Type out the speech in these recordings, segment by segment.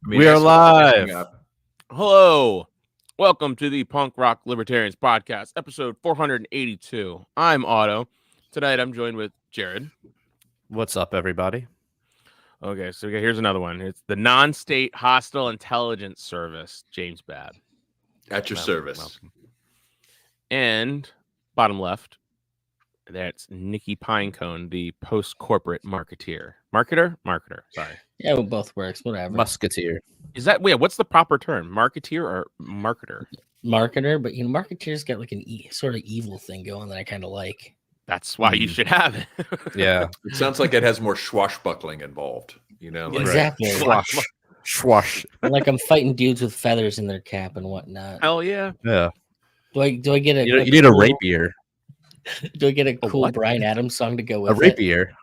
We are live. Hello. Welcome to the Punk Rock Libertarians Podcast, episode 482. I'm Otto. Tonight I'm joined with Jared. What's up, everybody? Okay, so here's another one. It's the Non-State Hostile Intelligence Service, James Babb. At your service. Welcome. And bottom left, that's Nikki Pinecone, the post-corporate marketeer. Marketer? Sorry. Yeah, it both works. Whatever. Musketeer. Is that, what's the proper term? Marketeer or marketer? Marketer, but marketeer's got like an sort of evil thing going that I kind of like. That's why you should have it. Yeah. It sounds like it has more swashbuckling involved. Like, Exactly. Schwash. Like I'm fighting dudes with feathers in their cap and whatnot. Hell yeah. Yeah. Do I get a? You need a rapier. Do I get a cool what? Bryan Adams song to go with A rapier.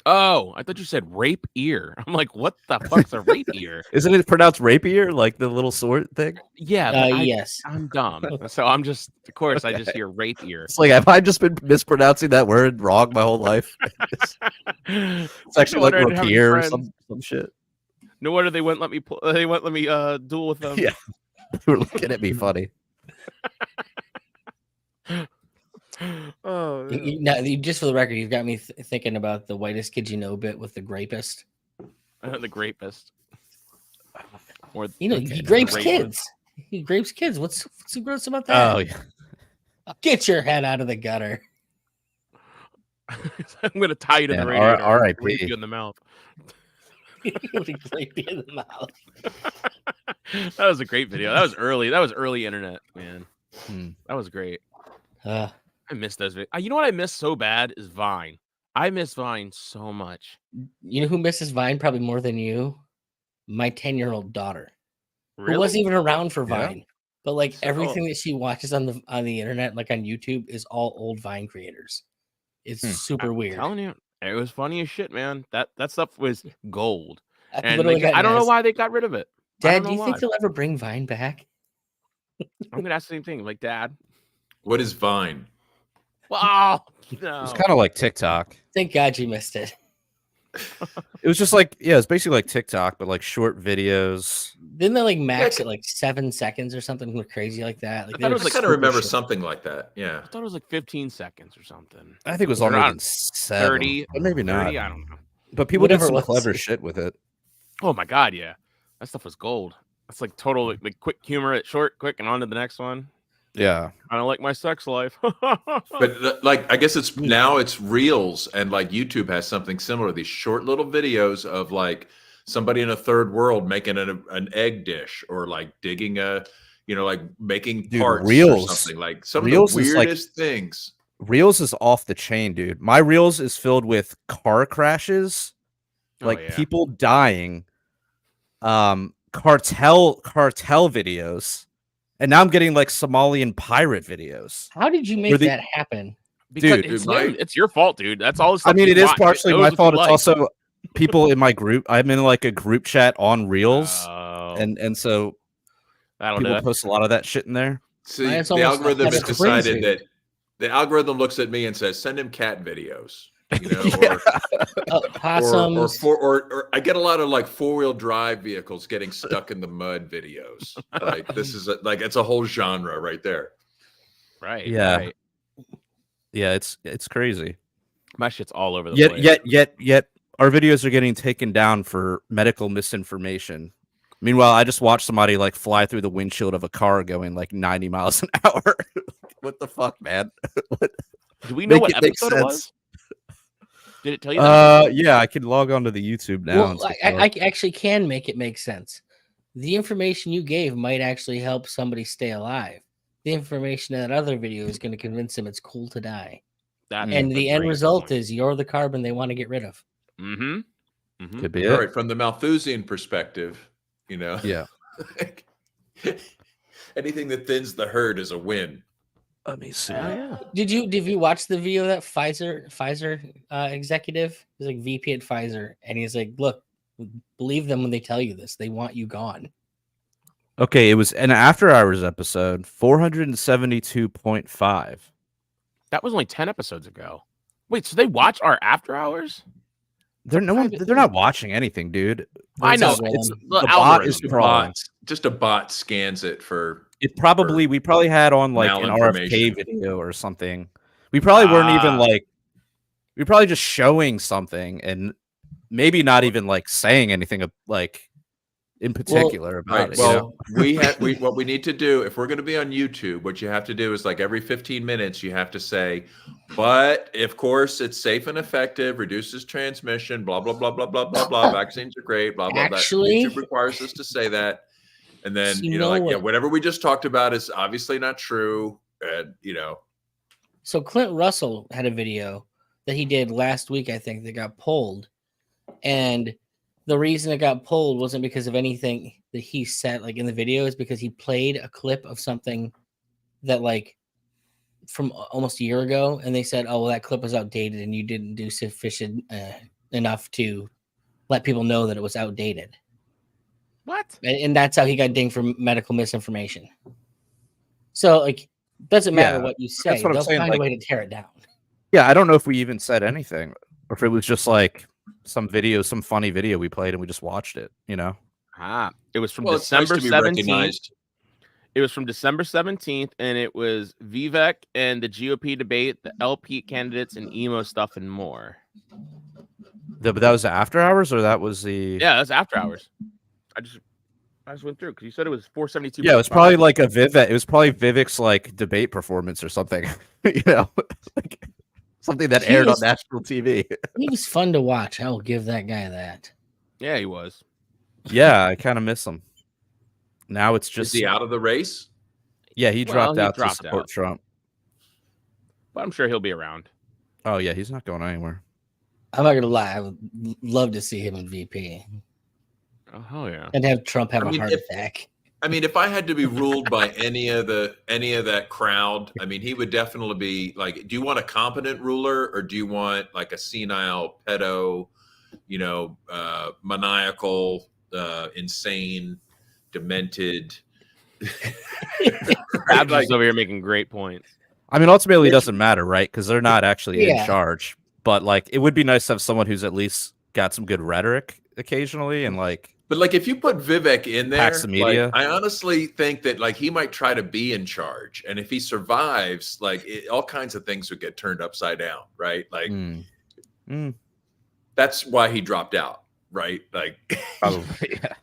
Oh, I thought you said rape ear. I'm like, what the fuck's a rape ear? Isn't it pronounced rapier, like the little sword thing? Yeah. But Yes. I'm dumb. So I'm just, of course, I just hear rape ear. It's like, have I just been mispronouncing that word wrong my whole life? It's actually like rapier or some shit. No wonder they wouldn't let me. They wouldn't let me duel with them. Yeah. They were looking at me funny. Oh, Now, just for the record, you've got me thinking about the whitest kid you know bit with the grapist. the grapist. Or He okay, grapes the rape kids. He grapes kids. What's so gross about that? Oh, yeah. Get your head out of the gutter. I'm gonna tie you to the Man, radiator. R.I.P. Rape you in the mouth. Grape you in the mouth. That was a great video. That was early. That was early internet, man. That was great. I miss those videos. You know what I miss so bad is Vine. I miss Vine so much. You know who misses Vine probably more than you? My 10-year-old daughter. Really? Who wasn't even around for Yeah. Vine. But like everything that she watches on the internet, like on YouTube, is all old Vine creators. It's super I'm weird. telling you, it was funny as shit, man. That stuff was gold. I And literally got I don't know asked, why they got rid of it. Dad, do you think they'll ever bring Vine back? I'm gonna ask the same thing. Like, Dad. what is Vine? Wow. No. It's kind of like TikTok. Thank God you missed it. It was just like, yeah, it's basically like TikTok, but like short videos. Didn't they like max at like 7 seconds or something crazy like that? Like, I thought it was I like kind of remember short. something like that. Yeah. I thought it was like 15 seconds or something. I think it was Or longer not, than 7. 30, But maybe not. 30, I don't know. But people Whatever did some it was. clever shit with it. Oh my God, yeah. That stuff was gold. That's like total like quick humor, short, quick, and on to the next one. Yeah. I don't like my sex life. But like, I guess it's Reels, and like YouTube has something similar. These short little videos of like somebody in a third world making an egg dish, or like digging like making parts Reels. or something. Like some Reels of the is like- weirdest things. Reels is off the chain, dude. My Reels is filled with car crashes, like people dying, cartel videos, and now I'm getting like Somalian pirate videos. How did you make that happen? Because Dude, it's your fault, dude. That's all. I mean, it is partially my fault. It's also people in my group. I'm in like a group chat on Reels, and so people post a lot of that shit in there. See, It's the almost algorithm has crazy. decided that the algorithm looks at me and says, "Send him cat videos." Possums. Or I get a lot of like 4-wheel drive vehicles getting stuck in the mud videos. Like this is it's a whole genre right there. Right. Yeah. Right. Yeah, it's crazy. My shit's all over the place. Yet our videos are getting taken down for medical misinformation. Meanwhile, I just watched somebody like fly through the windshield of a car going like 90 miles an hour. What the fuck, man? Do we know what episode it was? Did it tell you that? Yeah, I can log on to the YouTube now. Well, I actually can make it make sense. The information you gave might actually help somebody stay alive. The information in that other video is going to convince them it's cool to die. And the end result is you're the carbon they want to get rid of. Mm-hmm. Could be All it. right, from the Malthusian perspective, Yeah. anything that thins the herd is a win. Let me see. Did you watch the video of that Pfizer executive? He's like VP at Pfizer, and he's like, "Look, believe them when they tell you this. They want you gone." Okay, it was an after hours episode, 472.5. That was only 10 episodes ago. Wait, so they watch our after hours? They're not watching anything, dude. I know. It's The the bot algorithm. is crawling. Just a bot scans it for. We probably had on like an RFK video or something. We probably weren't even like, we probably just showing something and maybe not even like saying anything like in particular about it. Well, what we need to do if we're going to be on YouTube, what you have to do is like every 15 minutes you have to say, but of course it's safe and effective, reduces transmission, blah blah blah blah blah blah blah. Vaccines are great, blah blah. Actually, YouTube requires us to say that, and then whatever we just talked about is obviously not true, and So Clint Russell had a video that he did last week, I think, that got pulled, and the reason it got pulled wasn't because of anything that he said like in the video, is because he played a clip of something that like from almost a year ago, and they said, oh well, that clip was outdated and you didn't do sufficient enough to let people know that it was outdated. What? And that's how he got dinged for medical misinformation. So like, doesn't matter what you say, they'll find a way to tear it down. Yeah, I don't know if we even said anything or if it was just like some funny video we played and we just watched it, It was from December 17th. It was from December 17th, and it was Vivek and the GOP debate, the LP candidates, and emo stuff and more. But that was the after hours, or that was the? Yeah, that's after hours. I just went through because you said it was 472. Yeah, it was probably like a Vivek. It was probably Vivek's like debate performance or something, like something that aired on national TV. He was fun to watch. I will give that guy that. Yeah, he was. Yeah, I kind of miss him. Now it's just. Is he out of the race? Yeah, he dropped out to support Trump. But I'm sure he'll be around. Oh yeah, he's not going anywhere. I'm not gonna lie. I would love to see him in VP. Oh hell yeah! And have Trump have a heart attack. I mean, if I had to be ruled by any of that crowd, I mean, he would definitely be like, do you want a competent ruler or do you want like a senile pedo, maniacal, insane, demented? Abs over here making great points. I mean, ultimately, it doesn't matter, right? Because they're not actually in charge. But like, it would be nice to have someone who's at least got some good rhetoric occasionally, and like. But like, if you put Vivek in there, the media. I honestly think that like he might try to be in charge, and if he survives, like all kinds of things would get turned upside down, right? Like, that's why he dropped out, right? Like, probably, yeah,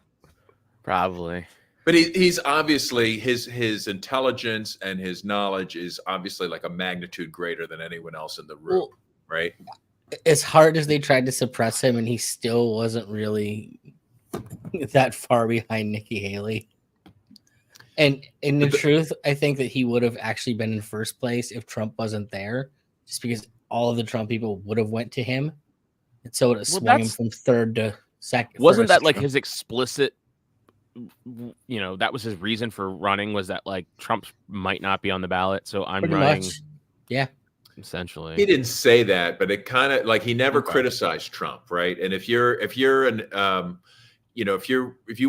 probably. But he's obviously his intelligence and his knowledge is obviously like a magnitude greater than anyone else in the room, right? As hard as they tried to suppress him, and he still wasn't really that far behind Nikki Haley. And in the truth, I think that he would have actually been in first place if Trump wasn't there, just because all of the Trump people would have went to him, and so it swung him from third to second. Wasn't that like his explicit? That was his reason for running, was that like Trump might not be on the ballot, so I'm pretty running. Much. Yeah. Essentially, he didn't say that, but it kind of like he never criticized Trump, right? And if you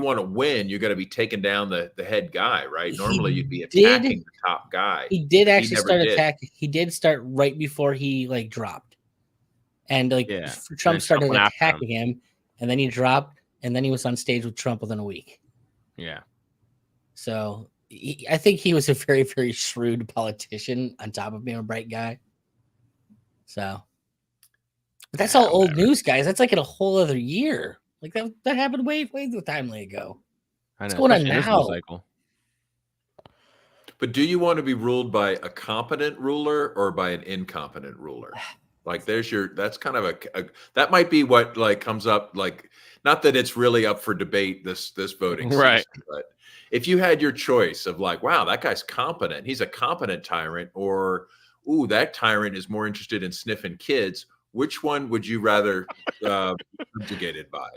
want to win, you're going to be taking down the head guy, right? Normally, you'd be attacking the top guy. He did actually start attacking. He did start right before he like dropped, and like Trump started attacking him, and then he dropped, and then he was on stage with Trump within a week. Yeah. So I think he was a very, very shrewd politician on top of being a bright guy. So, but that's all old news, guys. That's like in a whole other year. Like that happened way too timely ago. What's going on now? But do you want to be ruled by a competent ruler or by an incompetent ruler? Like that's kind of that might be what like comes up, like, not that it's really up for debate this voting season, right? But if you had your choice of like, wow, that guy's competent, he's a competent tyrant, or ooh, that tyrant is more interested in sniffing kids, which one would you rather be subjugated by?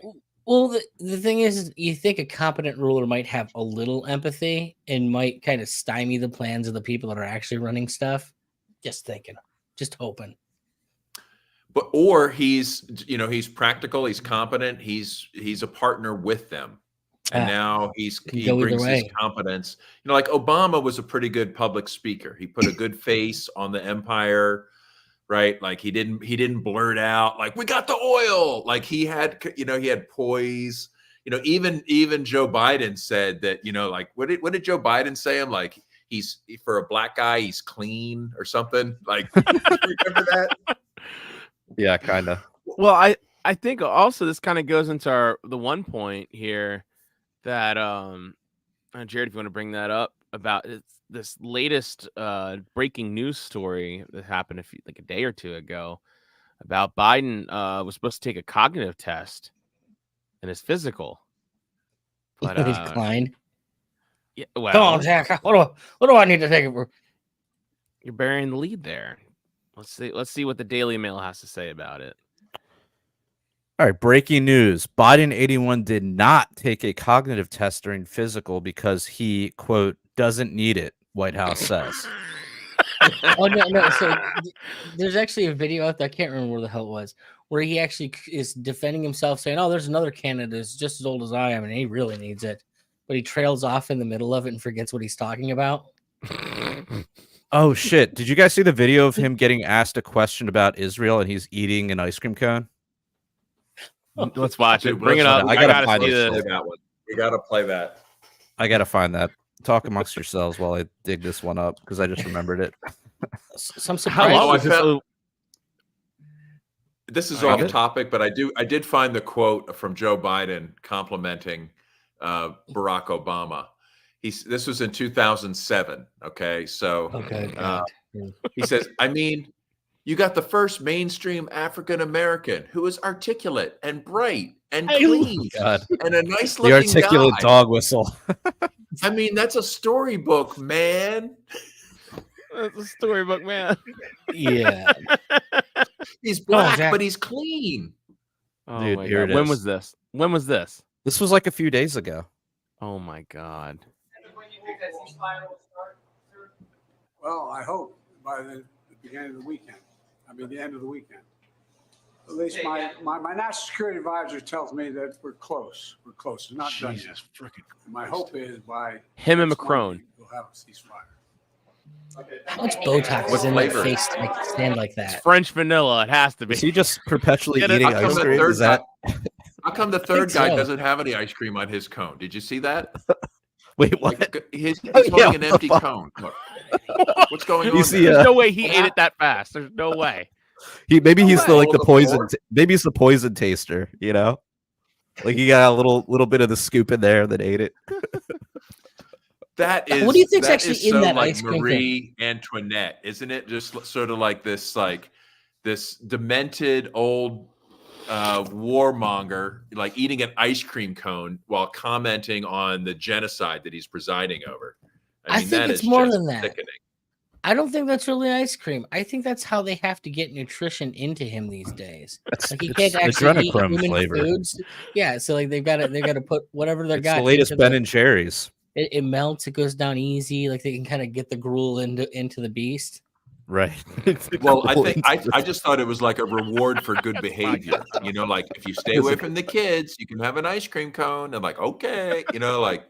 Well, the thing is, you think a competent ruler might have a little empathy and might kind of stymie the plans of the people that are actually running stuff. Just thinking, just hoping. But or he's practical, he's competent, he's a partner with them. And now he brings his competence. Like Obama was a pretty good public speaker. He put a good face on the empire. right? Like he didn't blurt out like, we got the oil. Like he had poise. Even Joe Biden said that, like what did Joe Biden say? I'm like, he's, for a black guy, he's clean or something. Like, remember that? Yeah, kind of. Well, I think also this kind of goes into the one point here that Jared, if you want to bring that up about this latest breaking news story that happened a day or two ago about Biden was supposed to take a cognitive test in his physical, but he declined. Yeah, well, come on, Jack. What do I need to take it for? You're burying the lead there. Let's see what the Daily Mail has to say about it. All right, breaking news. Biden 81 did not take a cognitive test during physical because he, quote, doesn't need it, White House says. Oh, no. So there's actually a video out there. I can't remember where the hell it was, where he actually is defending himself, saying, oh, there's another candidate who's just as old as I am, and he really needs it. But he trails off in the middle of it and forgets what he's talking about. Oh, shit. Did you guys see the video of him getting asked a question about Israel and he's eating an ice cream cone? Let's watch it. Dude, Bring it up. I gotta see that one. We gotta play that. I gotta find that. Talk amongst yourselves while I dig this one up because I just remembered it. Some surprise. This is off topic, but I did find the quote from Joe Biden complimenting Barack Obama. This was in 2007. Okay, so he says, I mean, you got the first mainstream African American who is articulate and bright and clean and a nice looking the articulate guy. Dog whistle. I mean, that's a storybook, man. That's a storybook, man. Yeah. He's black, but he's clean. Oh, dude, my here God. it When is. was this? When was this? This was like a few days ago. Oh my God. Well, I hope by the beginning of the weekend. I mean, the end of the weekend. At least my national security advisor tells me that we're close. We're close. It's not done yet. My hope is by him and next Macron. Monday, we'll have a ceasefire. How much Botox is in that face to make it stand like It's that? French vanilla. It has to be. Is he just perpetually Get it? eating How come ice the cream? third Is that How come the third guy so. doesn't have any ice cream on his cone? Did you see that? wait? What? Like, he's Yeah, holding what an the empty fuck? cone. Look. What's going on? You see, there? There's no way he ate it that fast. There's no way. Maybe he's the way. the poison. Maybe he's the poison taster. You know, like he got a little bit of the scoop in there, then ate it. That is. What do you think's that actually is in so that like ice cream Marie Antoinette, isn't it? Just sort of like this demented old warmonger, like eating an ice cream cone while commenting on the genocide that he's presiding over. I mean, think that it's is more just than that. sickening. I don't think that's really ice cream. I think that's how they have to get nutrition into him these days. Like he can't actually eat human flavor. foods. Yeah, so like they've got to put whatever they've It's got. the latest into Ben and Jerry's. It melts. It goes down easy. Like they can kind of get the gruel into the beast. Right. Well, I just thought it was like a reward for good behavior. You know, like if you stay away from the kids, you can have an ice cream cone. I'm like, okay, like.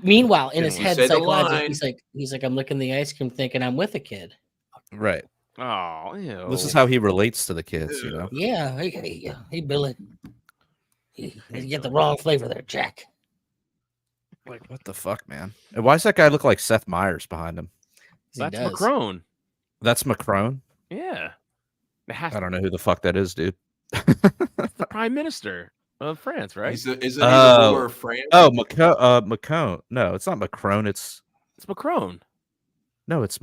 Meanwhile, in Can his we head, say the psychologically, line? he's like, I'm licking the ice cream, thinking I'm with a kid. Right. Oh, ew. This is how he relates to the kids. You know. Yeah, hey, Billy, you get the wrong flavor there, Jack. Like what the fuck, man? And why does that guy look like Seth Meyers behind him? That's does. Macron. That's Macron. Yeah. I don't know who the fuck that is, dude. That's the prime minister of France, right? Isn't he the ruler of France? Oh, Macron. No, it's not Macron. It's Macron. No, it's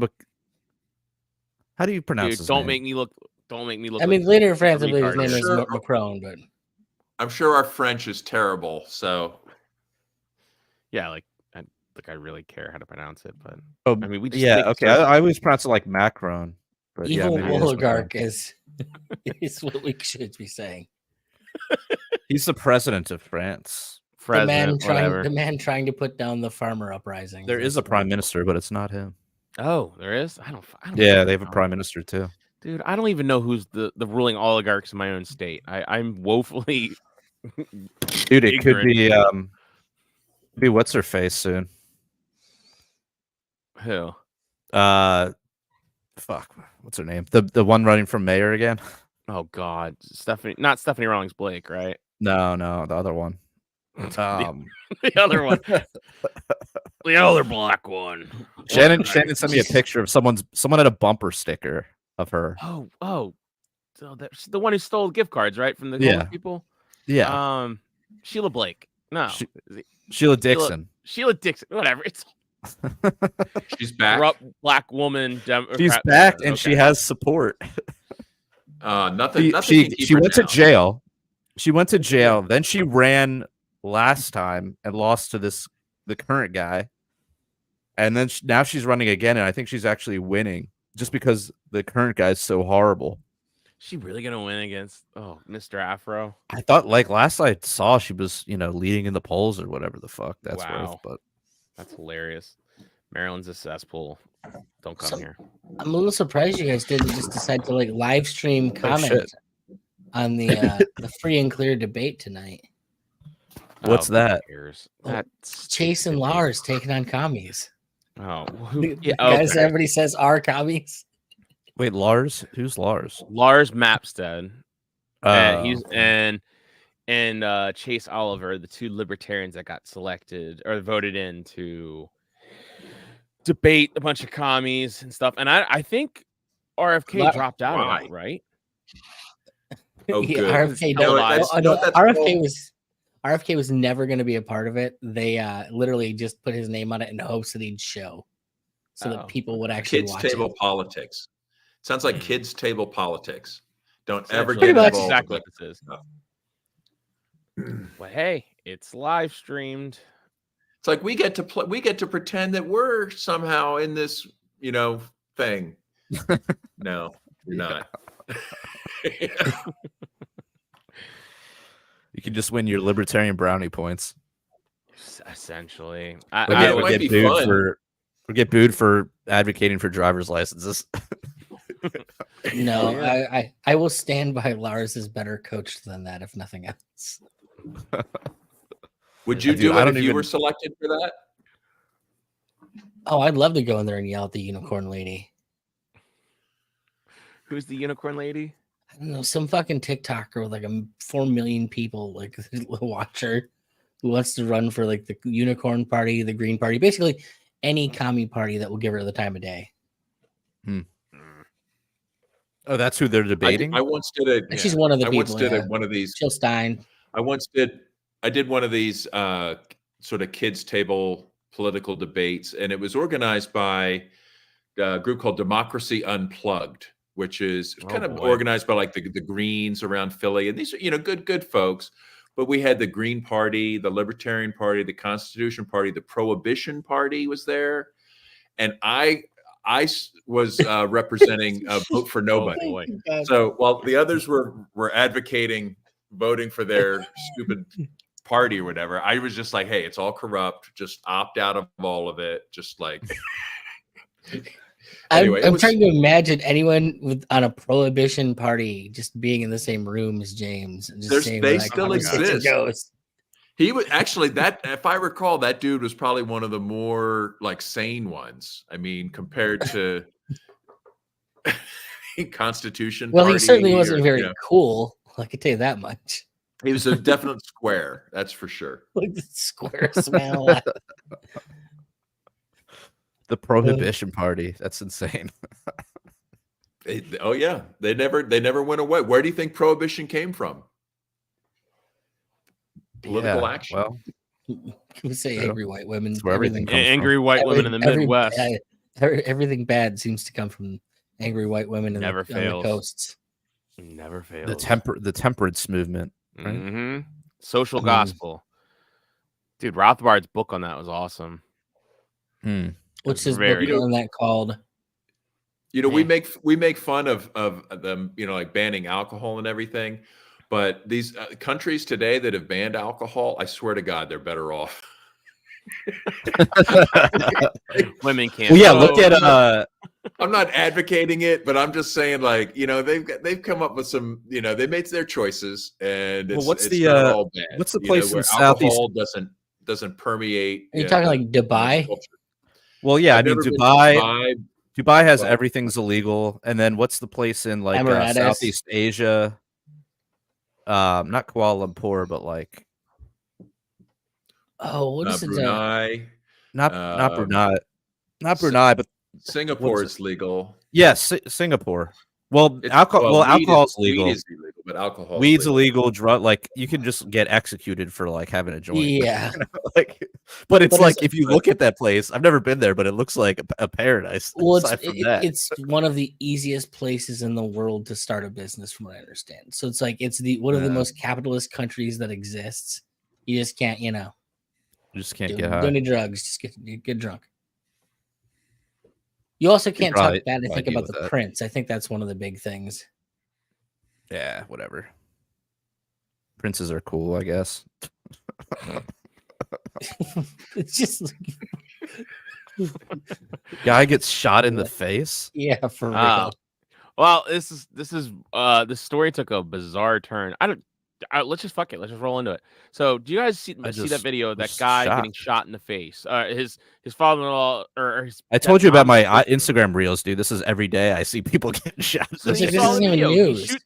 How do you pronounce Dude, his don't name? make me look. Don't make me look. I mean, later in France, I believe his retard. name is Sure. Macron, but I'm sure our French is terrible. So Yeah, I really care how to pronounce it, but Oh, I mean, we just yeah, think okay. I always pronounce it like Macron. But evil maybe it is oligarch Macron. is what we should be saying. He's the president of France. The man President, trying to put down the farmer uprising. There is a prime minister, but it's not him. Oh, there is. I don't Yeah, they have a know. prime minister too. Dude, I don't even know who's the ruling oligarchs in my own state. I'm woefully. Dude, it could ignorant. be what's her face soon. Who? The fuck, what's her name? The one running from mayor again? Oh God, not Stephanie Rawlings Blake, right? No, the other one. The other one, the other black one. Shannon sent me a picture of someone had a bumper sticker of her. Oh, so that's the one who stole gift cards, right, from the homeless people. Yeah. Sheila Blake. No, Sheila Dixon. Sheila Dixon. Whatever. It's She's back. corrupt black woman. She's back, and she has support. Nothing. She went to jail. She went to jail. Then she ran last time and lost to the current guy, and then now she's running again, and I think she's actually winning just because the current guy's so horrible. She really gonna win against Mr. Afro? I thought last I saw she was leading in the polls or whatever the fuck that's worth. But that's hilarious. Maryland's a cesspool. Don't come here. I'm a little surprised you guys didn't just decide to live stream comments on the free and clear debate tonight. What's that? That's Chase and Lars taking on commies. Oh, guys, everybody says are commies. Wait, Lars? Who's Lars? Lars Mapstead. He's and Chase Oliver, the two libertarians that got selected or voted in to debate a bunch of commies and stuff. And I think RFK dropped out of that, right? Oh, yeah, good. RFK was never going to be a part of it. They literally just put his name on it in hopes that he'd show, so that people would actually watch Kids' table it. politics. Sounds like kids' table politics. Don't ever Pretty get much involved. exactly what this is. Well, hey, it's live streamed. It's like we get to pretend that we're somehow in this, thing. No, you're not. You can just win your libertarian brownie points. Essentially, we get booed for advocating for driver's licenses. No, I will stand by Lars is better coached than that, if nothing else. Would you do it if you were selected for that? Oh, I'd love to go in there and yell at the unicorn lady. Who's the unicorn lady? I don't know, some fucking TikToker with 4 million people watch her, who wants to run for the unicorn party, the green party, basically any commie party that will give her the time of day. Oh, that's who they're debating. I once did it. She's one of the people. I once did one of these. Jill Stein. I did one of these sort of kids' table political debates, and it was organized by a group called Democracy Unplugged, which is kind of organized by the Greens around Philly, and these are good folks. But we had the Green Party, the Libertarian Party, the Constitution Party, the Prohibition Party was there, and I was representing Vote for Nobody. So while the others were advocating voting for their stupid party or whatever, I was just like, hey, it's all corrupt. Just opt out of all of it. Just anyway, I'm trying to imagine anyone on a prohibition party just being in the same room as James. And just they still exist. He was actually if I recall, that dude was probably one of the more sane ones. I mean, compared to Constitution. Well, Party he certainly wasn't very cool. I can tell you that much. He was a definite square, that's for sure. The square smell. The Prohibition Party. That's insane. Oh yeah, they never went away. Where do you think Prohibition came from? Political action. Well, we say angry white women. That's where everything comes angry from. white women in the Midwest. Everything bad seems to come from angry white women on the coasts. Never fails. The temperance movement. Right? Mm-hmm. Social gospel. Dude, Rothbard's book on that was awesome. What's his book on that called? We make fun of them, banning alcohol and everything. But these countries today that have banned alcohol, I swear to God, they're better off. Women can't. Well, yeah, look at. I'm not advocating it, but I'm just saying, they've come up with some, they made their choices, and it's not all bad. What's the place where in Southeast? Alcohol doesn't permeate. Are you talking Dubai? Well, yeah, I mean Dubai. Dubai has Well- everything's illegal, and then what's the place in like Emirates. Southeast Asia? Not Kuala Lumpur, but like what is it? Brunei. not Brunei, not Sing- Brunei, but Singapore What is legal. yes, Singapore. Well, It's- alcohol. Well, weed alcohol's legal. Weed is illegal, but alcohol. Weed's illegal. Drug, like you can just get executed for like having a joint. Yeah. Like, but it's But like it's- if you look at that place, I've never been there, but it looks like a paradise. Well, aside from that. it's one of the easiest places in the world to start a business, from what I understand. So it's like it's one of the Yeah. most capitalist countries that exists. You just can't, You just can't do get high. any drugs. Just get drunk. You also can't probably- talk bad. I probably think deal about with the that. prince. I think that's one of the big things. Yeah, whatever. Princes are cool, I guess. It's just Guy gets shot in the face. yeah, for real. Ah. Well, this story took a bizarre turn. Let's just fuck it. Let's just roll into it. So, do you guys see that just video? That was guy shocked. getting shot in the face. His father-in-law or his. I told you about my stepmom- Instagram reels, dude. This is every day I see people getting shot. So This he is- saw isn't the even video. news.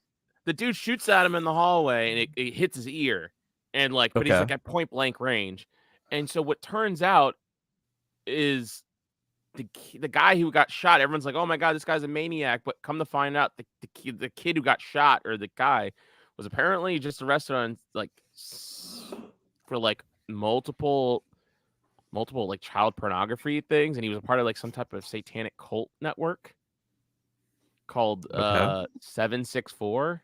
The dude shoots at him in the hallway, and it hits his ear, and like, but he's Okay. like at point blank range. And so what turns out is the guy who got shot. Everyone's like, "Oh my god, this guy's a maniac!" But come to find out, the kid who got shot, or the guy, was apparently just arrested on like for like multiple like child pornography things, and he was a part of like some type of satanic cult network called Okay. 764.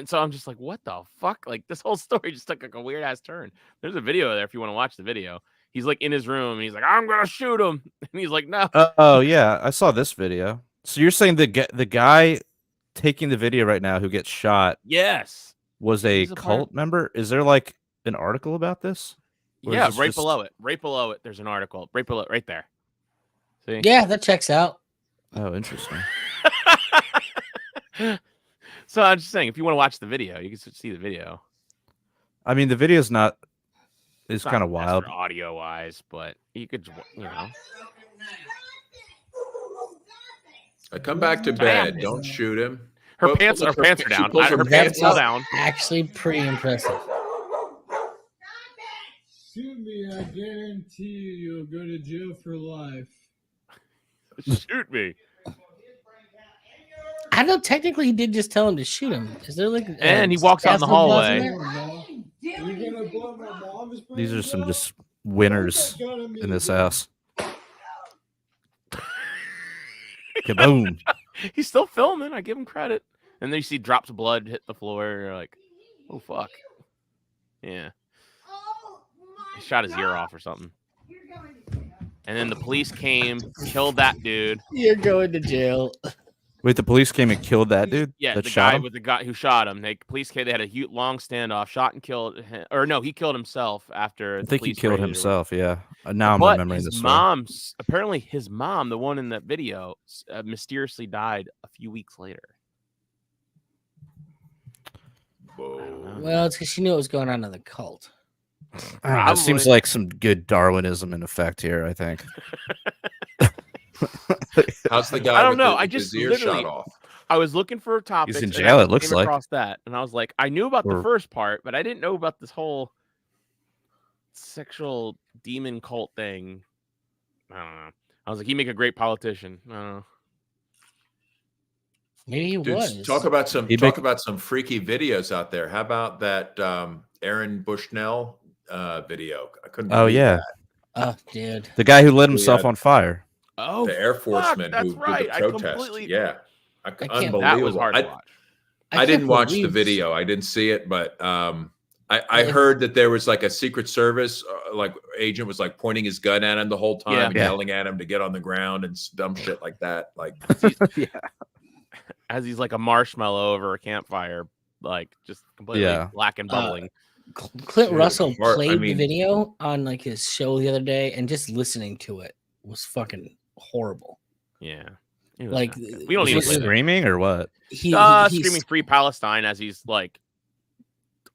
So I'm just like, what the fuck? Like this whole story just took like a weird ass turn. There's a video there if you want to watch the video. He's like in his room and he's like, I'm gonna shoot him, and he's like, no. Oh yeah, I saw this video. So you're saying the guy taking the video right now who gets shot Yes. was a He's a part cult member? Is there like an article about this? Or is Yeah, this right just- below it. Right below it. There's an article. Right below it. Right there. See? Yeah, that checks out. Oh, interesting. So I'm just saying, if you want to watch the video, you can see the video. I mean, the video's not. It's not kind of the best wild. for audio wise, but you could, I come back to bed. Don't shoot him. Her Well, pants are she down. pulls her Her pants pants pull up. down. Actually, pretty impressive. Shoot me, I guarantee you'll go to jail for life. Shoot me. I don't know. Technically, he did just tell him to shoot him. Is there like? And he walks out in the Castle Claus in hallway. there? You're gonna blow my mom's brains These are some out? just winners in this house. Kaboom! He's still filming. I give him credit. And then you see drops of blood hit the floor. You're like, oh fuck. Yeah. He shot his ear off or something. And then the police came, killed that dude. You're going to jail. Wait, the police came and killed that dude. Yeah, that the shot guy him? with the guy who shot him. Police came. They had a huge, long standoff. Shot and killed him. Or no, he killed himself after. I the think he police killed raided or himself. Yeah. Now I'm But remembering his this. mom's apparently his mom, the one in that video, mysteriously died a few weeks later. Well, it's because she knew what was going on in the cult. It seems Probably. like some good Darwinism in effect here. I think. How's the guy? I don't with know. the- I with just his ear literally- shot off. I was looking for topics. in and jail, I it looks came like. across that, and I was like, I knew about the Or- first part, but I didn't know about this whole sexual demon cult thing. I don't know. I was like, he'd make a great politician. I don't know. Maybe he Dude, was. talk about some He talk make- about some freaky videos out there. How about that Aaron Bushnell video? I couldn't. Oh believe yeah, Oh, dude. the guy who lit himself Yeah. on fire. Oh, the Air Forceman that's who right. did I the protest. completely- Yeah, can't- unbelievable. that was hard to watch. I can't didn't watch the believe- video. I didn't see it, but I Yeah. heard that there was like a Secret Service like agent was like pointing his gun at him the whole time Yeah. and Yeah. yelling at him to get on the ground and dumb shit like that. Like As he's like a marshmallow over a campfire, like just completely Yeah. black and bubbling. Clint Dude, Russell Mark, I played the mean- video on like his show the other day, and just listening to it was fucking horrible. Yeah. It was Like, not good. we don't Was need he to play that. screaming or what? He's Screaming free Palestine as he's like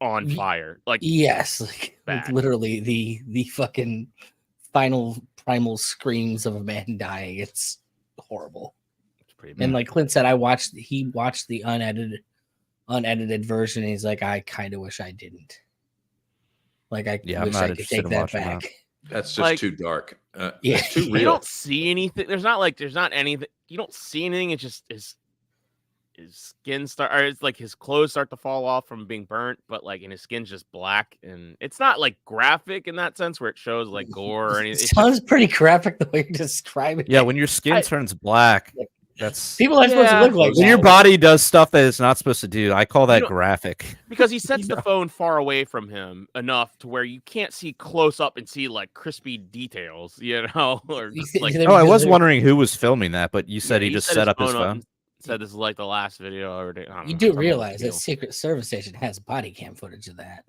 on Ye- fire. Like yes, like Bad. literally the fucking final primal screams of a man dying. It's horrible. pretty bad. And like Clint said, he watched the unedited version. And he's like, I kind of wish I didn't. Like, I wish I could take that back. That's just like, too dark. Yeah, it's too real. You don't see anything. There's not anything. You don't see anything. It's just his skin it's like his clothes start to fall off from being burnt, but like, and his skin's just black, and it's not like graphic in that sense where it shows like gore or anything. It sounds pretty graphic the way you describe it. Yeah, when your skin turns black, that's people are supposed to look like when that. your body does stuff that it's not supposed to do. I call that graphic. Because he sets the phone far away from him enough to where you can't see close up and see like crispy details, you know? Or like, I was wondering who was filming that, but you said he just set up his phone. Said this is like the last video I ever did. You do realize that Secret Service station has body cam footage of that.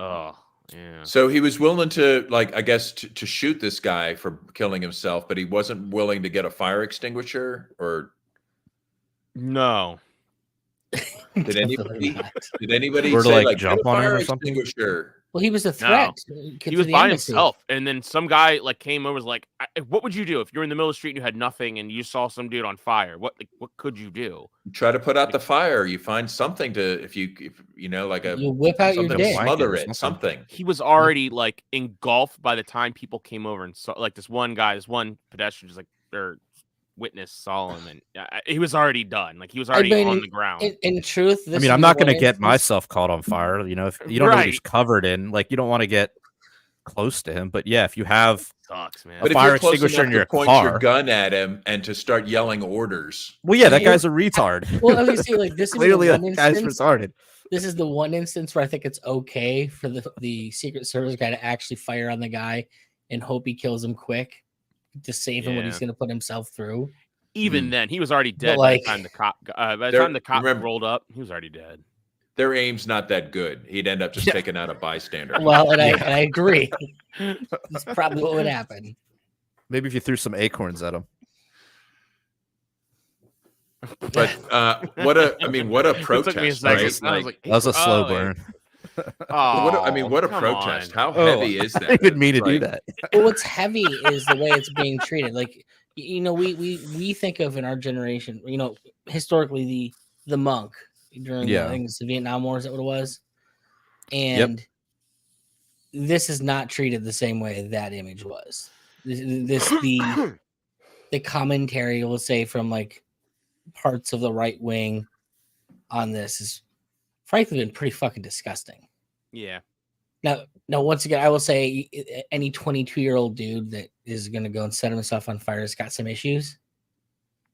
Oh, yeah. So he was willing to, like, I guess, to shoot this guy for killing himself, but he wasn't willing to get a fire extinguisher, or no. Did anybody or say like jump on him or something? Extinguisher? Well, he was a threat. He was by himself, and then some guy like came over, was like, "What would you do if you're in the middle of the street and you had nothing and you saw some dude on fire? What could you do?" Try to put out the fire. You find something to, if you know, like you whip out your dick, smother it, something. He was already like engulfed by the time people came over and saw, like, this one pedestrian just like their witness saw him, and he was already done. Like, he was already on the ground. In truth, I'm not going to get myself caught on fire. You know, if you don't know what he's covered in, like, you don't want to get close to him. But yeah, if you have sucks, man. a fire extinguisher in your point car, your gun at him and to start yelling orders. Well, yeah, that guy's a retard. Well, I was say, like, this clearly is that guy's retarded. This is the one instance where I think it's okay for the Secret Service guy to actually fire on the guy and hope he kills him quick to save him what he's going to put himself through. Even then, he was already dead by the time the cop. By the time the cop rolled up, he was already dead. Their aim's not that good. He'd end up just taking out a bystander. Well, and I agree. That's probably what would happen. Maybe if you threw some acorns at him. But what a protest, right? That was a slow burn. What a protest! How heavy is that? I didn't mean to do that. Well, what's heavy is the way it's being treated. Like, you know, we think of in our generation, you know, historically the monk during the Vietnam War, is that what it was? And this is not treated the same way that image was. The commentary, we'll say, from like parts of the right wing on this is frankly been pretty fucking disgusting. Yeah. Now, once again, I will say any 22-year-old dude that is going to go and set himself on fire has got some issues.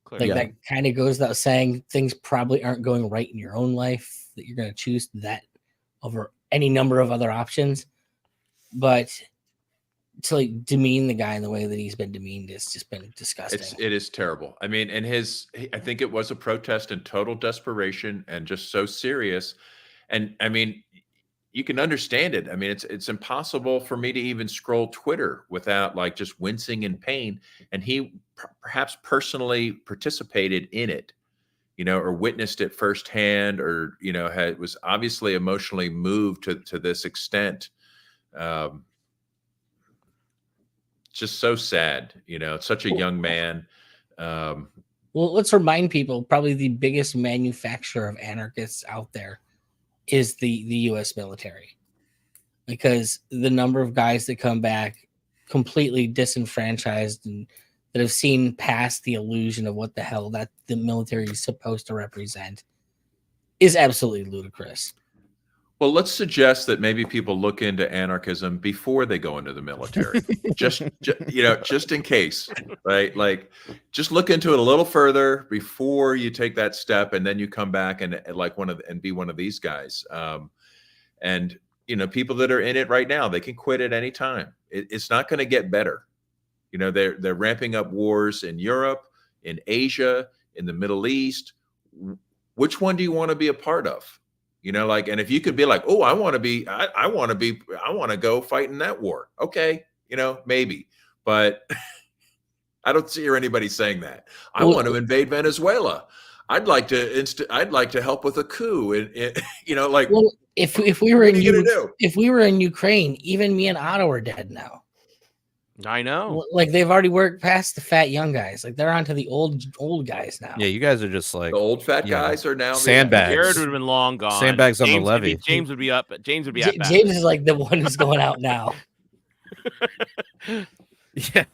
Clearly. Like, that kind of goes without saying. Things probably aren't going right in your own life that you're going to choose that over any number of other options. But to like demean the guy in the way that he's been demeaned has just been disgusting. It is terrible. I mean, and I think it was a protest in total desperation and just so serious. And I mean, you can understand it. I mean, it's impossible for me to even scroll Twitter without like just wincing in pain. And he perhaps personally participated in it, you know, or witnessed it firsthand, or, you know, was obviously emotionally moved to this extent. Just so sad, you know, such a young man. Well, let's remind people, probably the biggest manufacturer of anarchists out there is the U.S. military, because the number of guys that come back completely disenfranchised and that have seen past the illusion of what the hell that the military is supposed to represent is absolutely ludicrous. Well, let's suggest that maybe people look into anarchism before they go into the military, just you know, just in case, right? Like, just look into it a little further before you take that step, and then you come back and be one of these guys. And you know, people that are in it right now, they can quit at any time. It's not going to get better. You know, they're ramping up wars in Europe, in Asia, in the Middle East. Which one do you want to be a part of? You know, like, and if you could be like, oh, I want to go fight in that war. Okay. You know, maybe, but I don't see anybody saying that. I want to invade Venezuela. I'd like to help with a coup. And you know, like, well, if we were in Ukraine, even me and Otto are dead now. I know. Like they've already worked past the fat young guys. Like they're onto the old guys now. Yeah, you guys are just like The old fat yeah, guys are now sandbags. Jared would have been long gone. Sandbags on the James levee. James would be up. James would be at bat. James is like the one who's going out now. Yeah.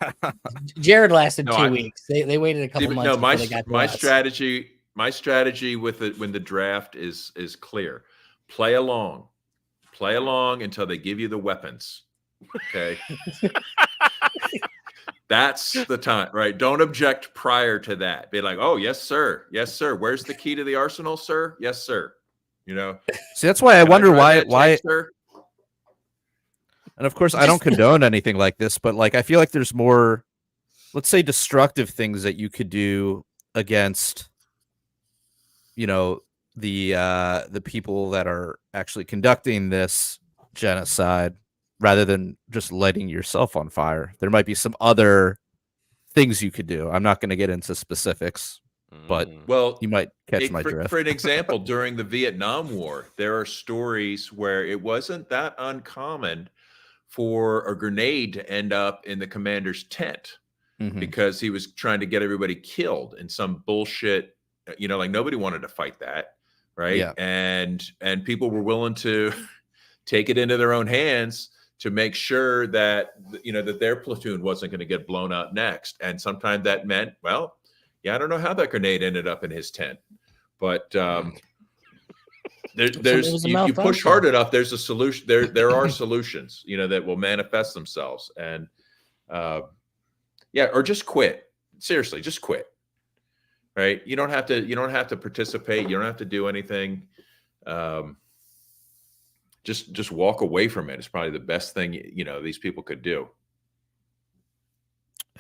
Jared lasted No, 2 weeks. They waited a couple months. No, before they got to my us. strategy with it when the draft is clear. Play along until they give you the weapons. Okay. That's the time, right? Don't object prior to that. Be like, oh, yes, sir. Yes, sir. Where's the key to the arsenal, sir? Yes, sir. You know, See, that's why I wonder why sir? and of course I don't condone anything like this, but like I feel like there's more, let's say, destructive things that you could do against, you know, the people that are actually conducting this genocide rather than just lighting yourself on fire. There might be some other things you could do. I'm not going to get into specifics, but well, you might catch my drift. For an example, during the Vietnam War, there are stories where it wasn't that uncommon for a grenade to end up in the commander's tent because he was trying to get everybody killed in some bullshit, you know, like nobody wanted to fight that, right? Yeah. And people were willing to take it into their own hands to make sure that, you know, that their platoon wasn't going to get blown up next. And sometimes that meant, well, yeah, I don't know how that grenade ended up in his tent, but there's you push hard enough, there's a solution. There are solutions, you know, that will manifest themselves. And yeah, or just quit. Seriously, just quit. Right? You don't have to participate. You don't have to do anything. Just walk away from it. It's probably the best thing, you know, these people could do.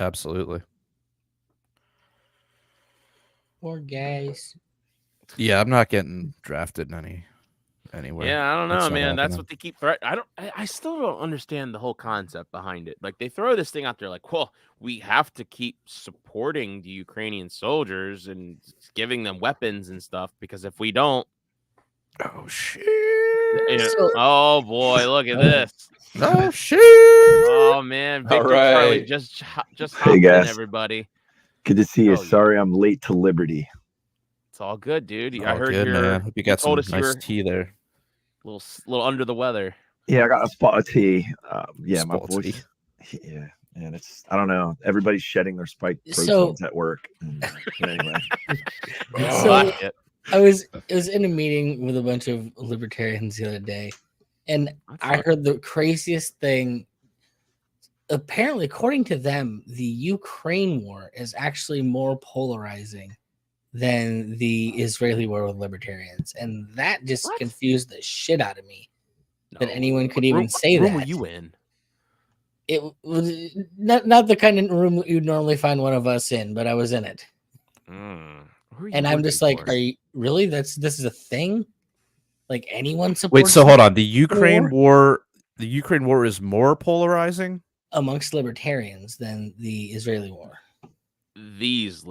Absolutely. Poor guys. Yeah, I'm not getting drafted anywhere. Yeah, I don't know, That's not man. That's happening. what they keep I still don't understand the whole concept behind it. Like they throw this thing out there like, well, we have to keep supporting the Ukrainian soldiers and giving them weapons and stuff because if we don't, Oh shit! oh boy, look at this. Oh shit! Oh man, Victor Charlie right. just hopped Hey, in, guys. everybody. Good to see you. Oh, Sorry I'm late to Liberty. It's all good, dude. I Oh, heard good, man. Hope you got some told us you nice were tea there. a little under the weather. Yeah, I got a spot of tea. Yeah, my Spot of voice. Yeah, and it's, I don't know. Everybody's shedding their spike proteins So- at work. But anyway, So I was in a meeting with a bunch of libertarians the other day, and I heard the craziest thing. Apparently, according to them, the Ukraine war is actually more polarizing than the Israeli war with libertarians, and that just confused the shit out of me. That anyone could even say room that. were you in? It was not the kind of room that you'd normally find one of us in, but I was in it. And I'm just like, are you really? This is a thing? Like anyone supports? Wait, so hold on. The Ukraine war is more polarizing amongst libertarians than the Israeli war. No.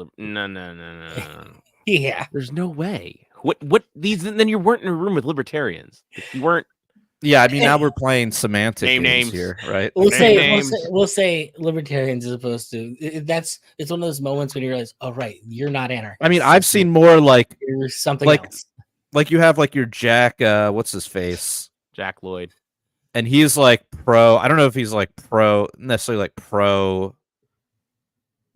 Yeah. There's no way. What these? Then you weren't in a room with libertarians. You weren't. Yeah, I mean now we're playing semantic Name games names here, right? We'll say libertarians as opposed to it's one of those moments when you realize, oh right, you're not anarchist. I mean, I've seen more like you're something like else. like you have like your Jack, what's his face, Jack Lloyd, and he's like pro. I don't know if he's like necessarily like pro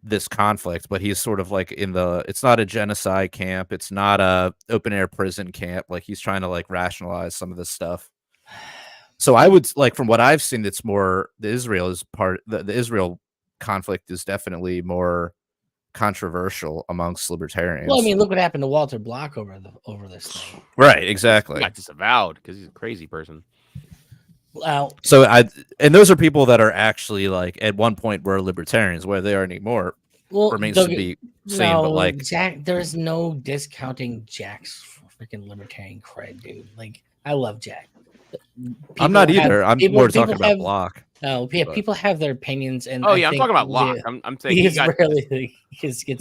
this conflict, but he's sort of like it's not a genocide camp, it's not a open air prison camp. Like he's trying to like rationalize some of this stuff. So I would like, from what I've seen, it's more the Israel conflict is definitely more controversial amongst libertarians. Well, I mean, look what happened to Walter Block over this thing. Right, exactly. He got disavowed because he's a crazy person. Well, so and those are people that are actually like at one point were libertarians. Where they are anymore remains to be seen. But like Jack, there's no discounting Jack's freaking libertarian cred, dude. Like I love Jack. I'm not either. I'm more talking about Block. Oh, yeah, people have their opinions, and I'm talking about Block. I'm saying he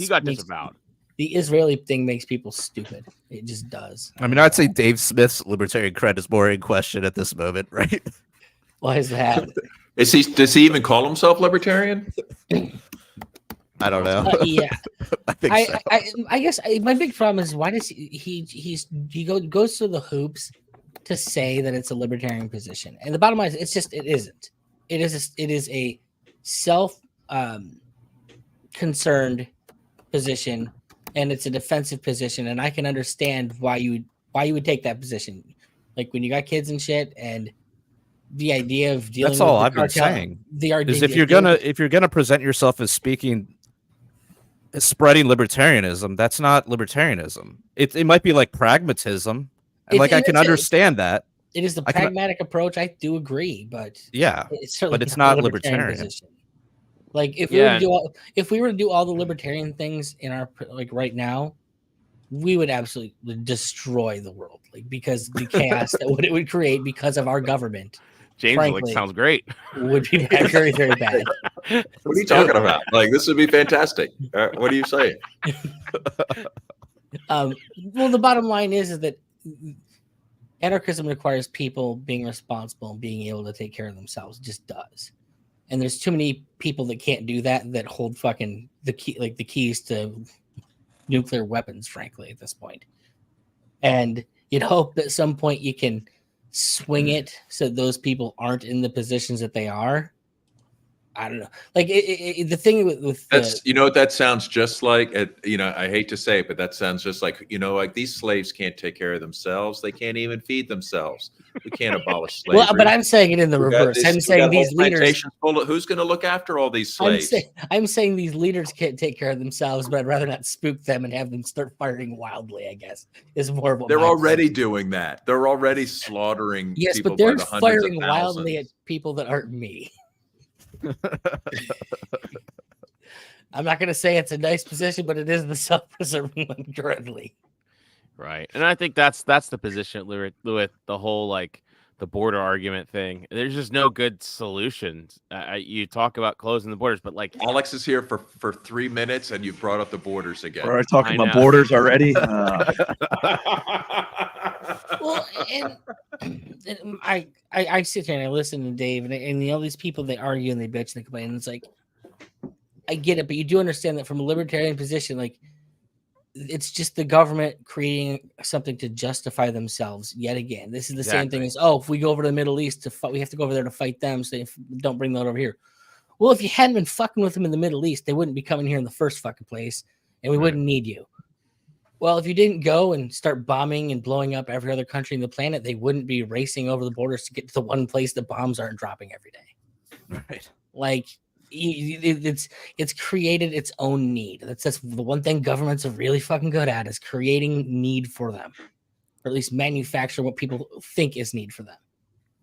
got disavowed. The Israeli thing makes people stupid. It just does. I mean, I'd say Dave Smith's libertarian cred is more in question at this moment, right? Why is that? Does he even call himself libertarian? I don't know. Yeah, I think so. I guess my big problem is why does he goes through the hoops to say that it's a libertarian position, and the bottom line is it isn't. It is a self concerned position, and it's a defensive position, and I can understand why you would take that position, like when you got kids and shit, and the idea of dealing. That's all with I've been saying. Is if you're gonna present yourself as spreading libertarianism, that's not libertarianism. It might be like pragmatism, and I can understand that. It is the pragmatic approach. I do agree, but it's not libertarian. Position. Like if we were to do all the libertarian things in our right now, we would absolutely destroy the world, because the chaos that it would create because of our government. James, frankly, sounds great. Would be very, very bad. What are you talking about? This would be fantastic. What are you saying? Well, the bottom line is that anarchism requires people being responsible and being able to take care of themselves. It just does. And there's too many people that can't do that hold fucking the keys to nuclear weapons, frankly, at this point. And you'd hope that at some point you can swing it so those people aren't in the positions that they are. I don't know. The thing with that's what that sounds just like. I hate to say it, but that sounds just like these slaves can't take care of themselves. They can't even feed themselves. We can't abolish slavery. Well, but I'm saying it in the reverse. I'm saying these leaders. Who's going to look after all these slaves? I'm saying these leaders can't take care of themselves, but I'd rather not spook them and have them start firing wildly. I guess is more of what they're already doing that. They're already slaughtering. Yes, people but they're by the firing wildly at people that aren't me. I'm not going to say it's a nice position, but it is the self-preserving one currently. Right. And I think that's the position with the whole the border argument thing. There's just no good solutions. You talk about closing the borders, but Alex is here for 3 minutes and you brought up the borders again. We're talking about borders already. Well, and I sit here and I listen to Dave and all these people, they argue and they bitch and they complain. And it's I get it, but you do understand that from a libertarian position, it's just the government creating something to justify themselves yet again. This is the same thing as, if we go over to the Middle East to fight, we have to go over there to fight them. So don't bring that over here. Well, if you hadn't been fucking with them in the Middle East, they wouldn't be coming here in the first fucking place, and we wouldn't need you. Well, if you didn't go and start bombing and blowing up every other country in the planet, they wouldn't be racing over the borders to get to the one place the bombs aren't dropping every day. Right. It's created its own need. That's the one thing governments are really fucking good at, is creating need for them, or at least manufacture what people think is need for them.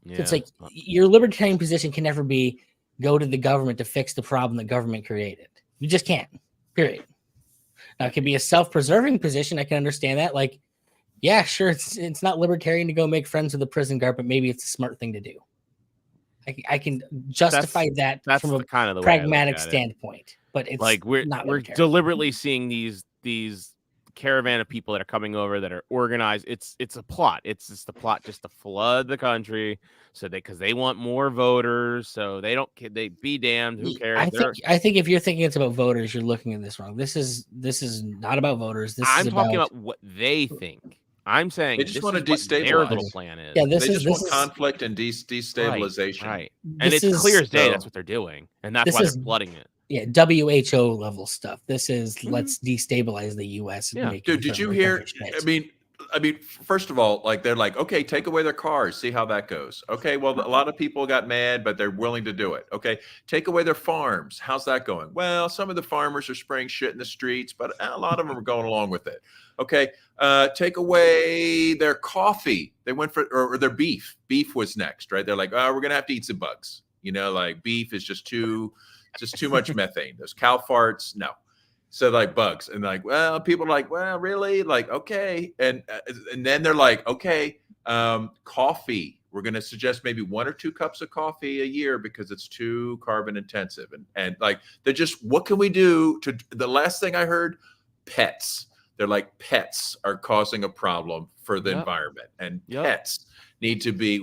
Yeah. So it's your libertarian position can never be go to the government to fix the problem the government created. You just can't. Period. Now, it can be a self-preserving position. I can understand that. Yeah, sure, it's not libertarian to go make friends with the prison guard, but maybe it's a smart thing to do. I can justify that's from a kind of pragmatic standpoint, but it's we're deliberately seeing these caravan of people that are coming over that are organized. It's a plot. It's just a plot just to flood the country, so because they want more voters, so they be damned. Who cares? I think if you're thinking it's about voters, you're looking at this wrong. This is not about voters. I'm talking about what they think. I'm saying they just want to destabilize. Their little plan is. Yeah, they just want conflict and destabilization. Right. And it's clear as day that's what they're doing, and that's why they're flooding it. Yeah, WHO level stuff. This is let's destabilize the U.S. Yeah, dude, did you hear? I mean, first of all, they're okay, take away their cars, see how that goes. Okay, well, a lot of people got mad, but they're willing to do it. Okay, take away their farms. How's that going? Well, some of the farmers are spraying shit in the streets, but a lot of them are going along with it. Okay, take away their coffee. They went for or their beef. Beef was next, right? They're we're gonna have to eat some bugs. Beef is just too much methane. Those cow farts, no. So bugs and people are well, really? Okay. And then they're okay, coffee. We're going to suggest maybe 1 or 2 cups of coffee a year because it's too carbon intensive. And they're just, what can we do to the last thing I heard, pets. They're pets are causing a problem for the environment, and pets need to be.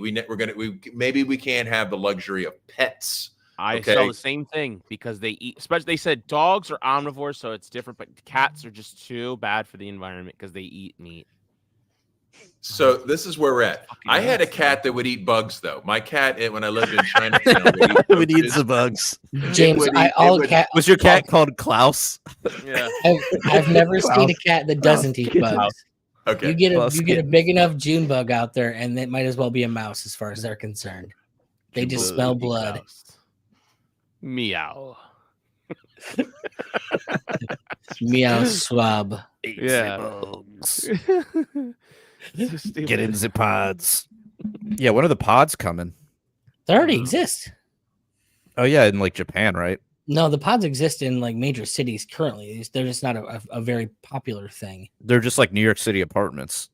Maybe we can't have the luxury of pets. I Okay. saw the same thing because they eat. Especially they said dogs are omnivores, so it's different. But cats are just too bad for the environment because they eat meat. So this is where we're at. I had a cat that would eat bugs, though. My cat, when I lived in Chinatown, would eat the bugs. James, was your cat called Klaus? Yeah. I've never seen a cat that doesn't eat bugs. Okay. You get a big enough June bug out there, and it might as well be a mouse as far as they're concerned. They just smell blood. Meow. Meow swab. Yeah. Get in the pods. Yeah, when are the pods coming? They already exist. Oh yeah, in like Japan, right? No, the pods exist in like major cities currently. They're just not a very popular thing. They're just like New York City apartments.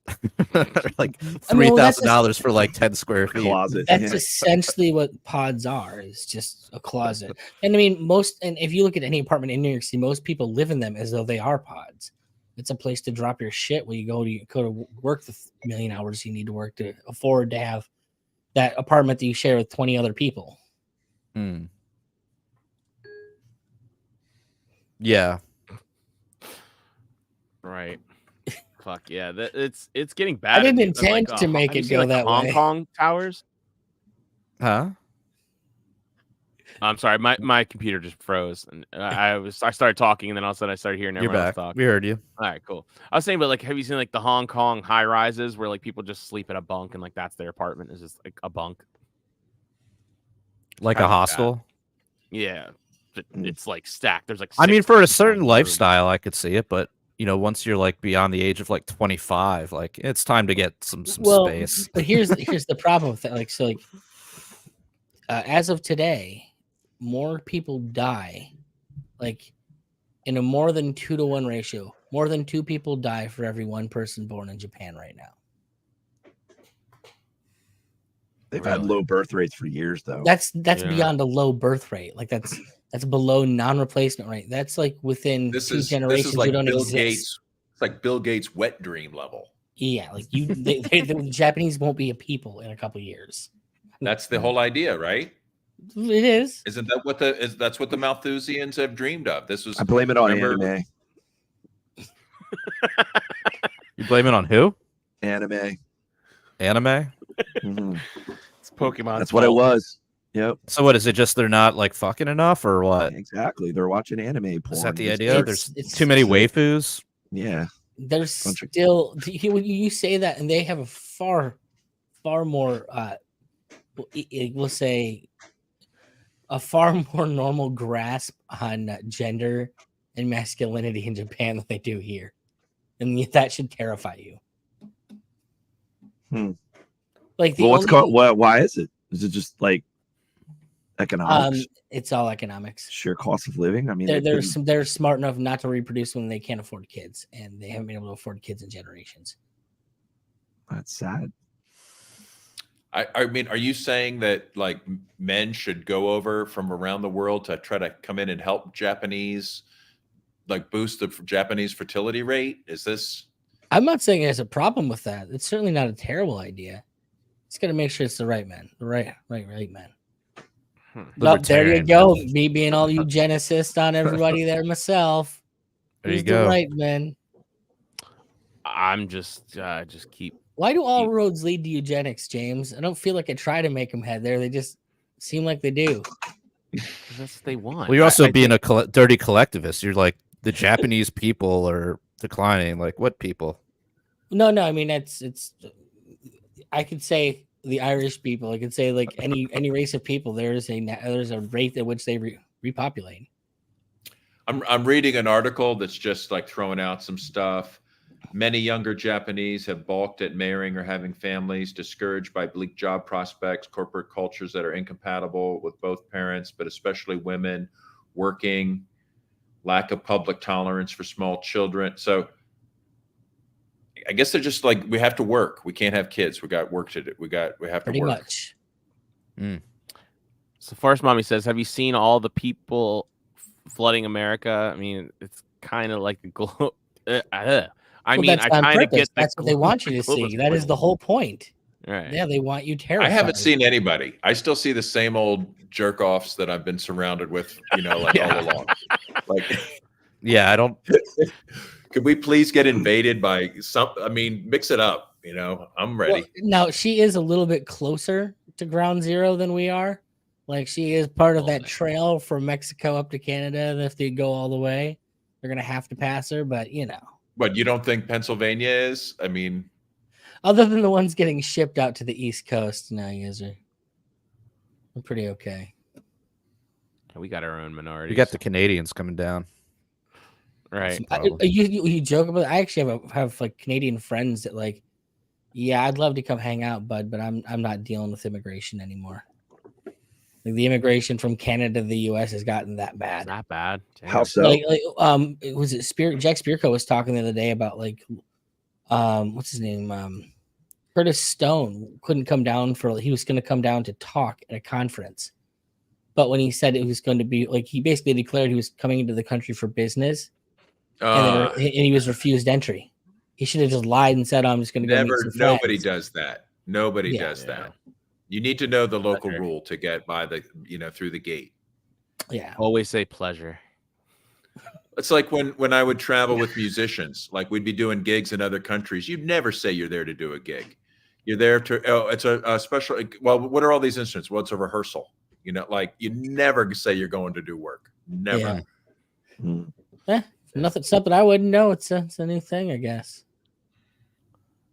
Like $3,000 for like 10 square feet. Closet. That's essentially what pods are. It's just a closet. And I mean, if you look at any apartment in New York City, most people live in them as though they are pods. It's a place to drop your shit when you go to work the million hours you need to work to afford to have that apartment that you share with 20 other people. Yeah. Right. Fuck yeah. It's getting bad. I didn't intend to make it go that way. Hong Kong towers. Huh? I'm sorry, my computer just froze, and I started talking, and then all of a sudden I started hearing everyone else talk. We heard you. All right, cool. I was saying, but like, have you seen like the Hong Kong high rises where like people just sleep in a bunk and like that's their apartment is just like a bunk, like a hostel? Yeah, it's like stacked. There's like I mean, for a certain lifestyle, I could see it, but you know, once you're like beyond the age of like 25, like it's time to get some space. But here's the problem with that. Like, so like, as of today, more people die, like in a more than 2-to-1 ratio. More than 2 people die for every 1 person born in Japan right now. They've had low birth rates for years, though. That's beyond a low birth rate. Like that's below non-replacement rate. That's like within 2 generations. This is like you don't Bill exist. Gates. It's like Bill Gates' wet dream level. Yeah, like the Japanese won't be a people in a couple years. That's the whole idea, right? It is. Isn't that that's what the Malthusians have dreamed of? This was. I blame it on anime. You blame it on who? Anime. Mm-hmm. It's Pokemon. That's what it was. Yep. So what is it? Just they're not like fucking enough, or what? Exactly. They're watching anime porn. Is that the idea? There's too many waifus. Yeah. There's still you say that, and they have a far more we'll say a far more normal grasp on gender and masculinity in Japan than they do here, and that should terrify you. Like, why is it? Is it just like economics? It's all economics. Sheer cost of living. I mean, they're smart enough not to reproduce when they can't afford kids, and they haven't been able to afford kids in generations. That's sad. I mean, are you saying that like men should go over from around the world to try to come in and help Japanese, like boost the Japanese fertility rate? Is this? I'm not saying there's a problem with that. It's certainly not a terrible idea. It's got to make sure it's the right men, the right men. But there you go. Me being all eugenicist on everybody there myself. There you go. The right men. I'm just keep. Why do all roads lead to eugenics, James? I don't feel like I try to make them head there. They just seem like they do. That's what they want. Well, you're also being a dirty collectivist. You're like, the Japanese people are declining. Like, what people? No. I mean, it's. I could say the Irish people. I could say like any race of people. There's a rate at which they repopulate. I'm reading an article that's just like throwing out some stuff. Many younger Japanese have balked at marrying or having families, discouraged by bleak job prospects, corporate cultures that are incompatible with both parents, but especially women, working, lack of public tolerance for small children. So I guess they're just like, we have to work. We can't have kids. We got work to do. We have to work. Pretty much. So Forest Mommy says, have you seen all the people flooding America? I mean, it's kind of like I kind of get that's what they want you to see. That is the whole point. Right. Yeah, they want you terrified. I haven't seen anybody. I still see the same old jerk offs that I've been surrounded with, like all along. Like, yeah, I don't. Could we please get invaded by some? I mean, mix it up. I'm ready. Well, now she is a little bit closer to ground zero than we are. Like she is part of that trail from Mexico up to Canada. If they go all the way, they're gonna have to pass her. But But you don't think Pennsylvania is? I mean, other than the ones getting shipped out to the East Coast, no, you guys are pretty okay. We got our own minorities. We got the Canadians coming down. Right. You joke about it. I actually have like Canadian friends that like, yeah, I'd love to come hang out, bud, but I'm not dealing with immigration anymore. Like the immigration from Canada to the U.S. has gotten that bad. Not bad. Damn. How so? Was it Jack Spirko was talking the other day about like, what's his name? Curtis Stone couldn't come down he was going to come down to talk at a conference. But when he said it was going to be like, he basically declared he was coming into the country for business and he was refused entry. He should have just lied and said, I'm just going to go meet some friends. Nobody does that. Nobody does that. You need to know the local rule to get by through the gate. Yeah. Always say pleasure. It's like when I would travel with musicians, like we'd be doing gigs in other countries. You'd never say you're there to do a gig. You're there it's a special, well, what are all these instruments? Well, it's a rehearsal. Like you never say you're going to do work. Never. Yeah. Something I wouldn't know. It's a new thing, I guess.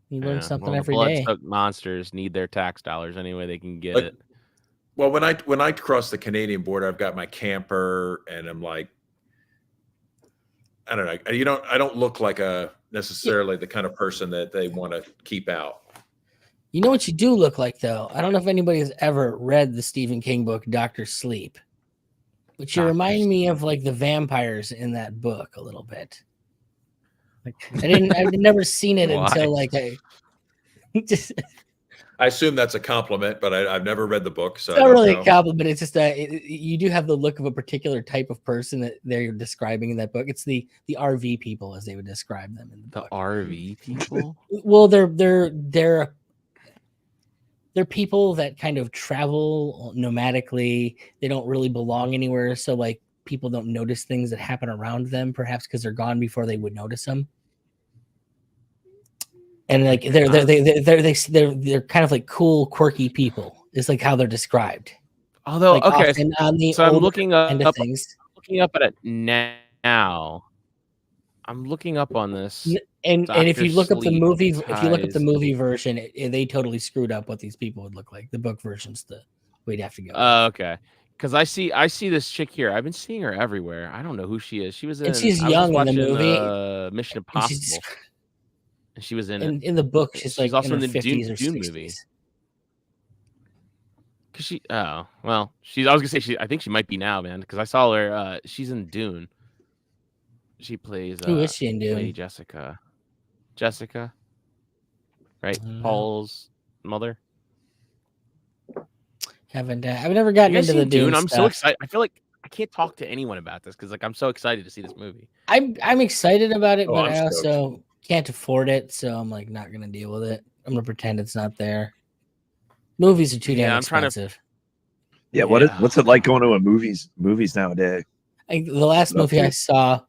You learn something every day. Bloodsuck monsters need their tax dollars any way they can get it. Well, when I cross the Canadian border, I've got my camper, and I'm like, I don't know. I don't look like necessarily the kind of person that they want to keep out. You know what you do look like, though? I don't know if anybody has ever read the Stephen King book, Dr. Sleep. But you remind me of like the vampires in that book a little bit. Like I've never seen it until like I assume that's a compliment, but I've never read the book, so it's not really a compliment. It's just that you do have the look of a particular type of person that they're describing in that book. It's the RV people, as they would describe them in the book. The RV people? Well, they're people that kind of travel nomadically. They don't really belong anywhere, so like people don't notice things that happen around them, perhaps because they're gone before they would notice them. And like they're kind of like cool, quirky people. It's like how they're described. Although, like okay, so I'm looking up things. Looking up at it now. I'm looking up on this. And if you look up the movie, version, they totally screwed up what these people would look like. The book version's the way to have to go. Okay. Because I see this chick here. I've been seeing her everywhere. I don't know who she is. She was in. And she's young in the movie. Mission Impossible. And she was in the book. She's like also in the Dune 60s. movie. Cause I was gonna say I think she might be now, man. Because I saw her. She's in Dune. She plays. Who is she in Dune? Jessica, right? Paul's mother. I've never gotten into the Dune. I'm so excited. I feel like I can't talk to anyone about this because I'm so excited to see this movie. I'm excited about it, but I also can't afford it, so I'm like not gonna deal with it. I'm gonna pretend it's not there. Movies are too damn expensive. What's it like going to a movies nowadays? The last movie I saw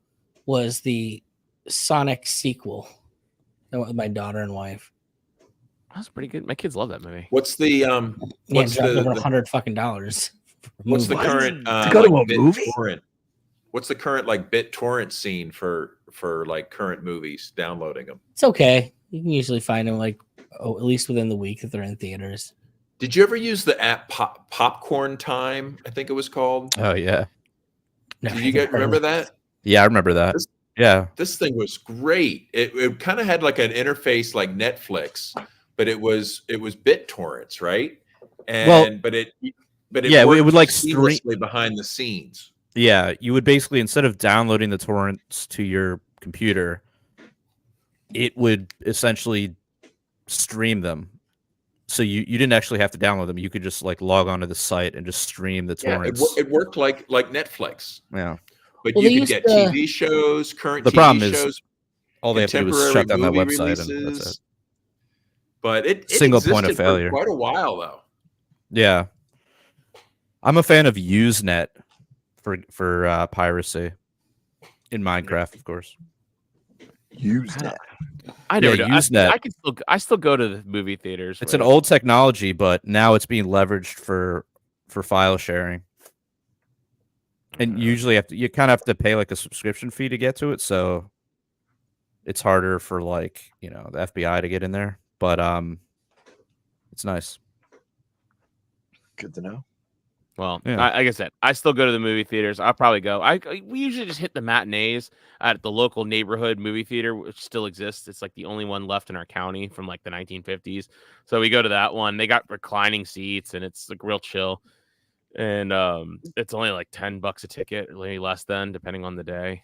was the Sonic sequel. I went with my daughter and wife. That's pretty good. My kids love that movie. What's the over $100 What's the current to go to a movie? Torrent? What's the current like BitTorrent scene for like current movies downloading them? It's okay. You can usually find them like at least within the week that they're in theaters. Did you ever use the app Popcorn Time? I think it was called. Oh yeah. Did you guys remember that? Yeah, I remember that. This thing was great. It kind of had like an interface like Netflix, but it was BitTorrents, right? And but it would like seamlessly behind the scenes. Yeah, you would basically, instead of downloading the torrents to your computer, it would essentially stream them. So you didn't actually have to download them. You could just like log onto the site and just stream the torrents. It worked like Netflix. Yeah. But you could get TV shows, current the TV problem shows. Is all they have to do is shut down that website and that's it. but it Single point of existed for failure. quite a while though. Yeah, I'm a fan of Usenet for piracy in Minecraft, of course. Usenet. I know. Yeah, Usenet. I still go to the movie theaters. It's an old technology, but now it's being leveraged for file sharing. And usually you kind of have to pay like a subscription fee to get to it, so it's harder for like, the FBI to get in there. But it's nice. Good to know. Well, Yeah. like I said, I still go to the movie theaters. I'll probably go. We usually just hit the matinees at the local neighborhood movie theater, which still exists. It's like the only one left in our county from like the 1950s. So we go to that one. They got reclining seats, and it's like real chill. And it's only like $10 a ticket, or maybe less than, depending on the day,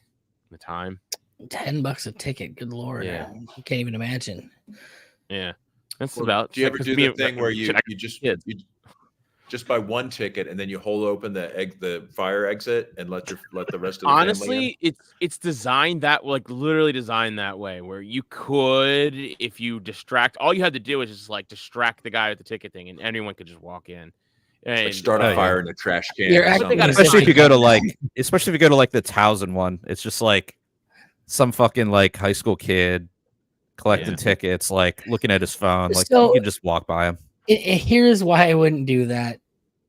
the time. $10 a ticket. Good Lord. Yeah. You can't even imagine. Yeah, that's Well, about. do you ever do me the thing where you kids. just buy one ticket and then you hold open the fire exit and let the rest of the Honestly, it's designed that, like, literally designed that way, where you could, if you distract, all you had to do is just like distract the guy with the ticket thing, and anyone could just walk in and like start a fire in a trash can. You're or actually something. Especially if you go to the Towson one, it's just like some fucking like high school kid collecting tickets, like looking at his phone, like So- you can just walk by him. Here's why I wouldn't do that.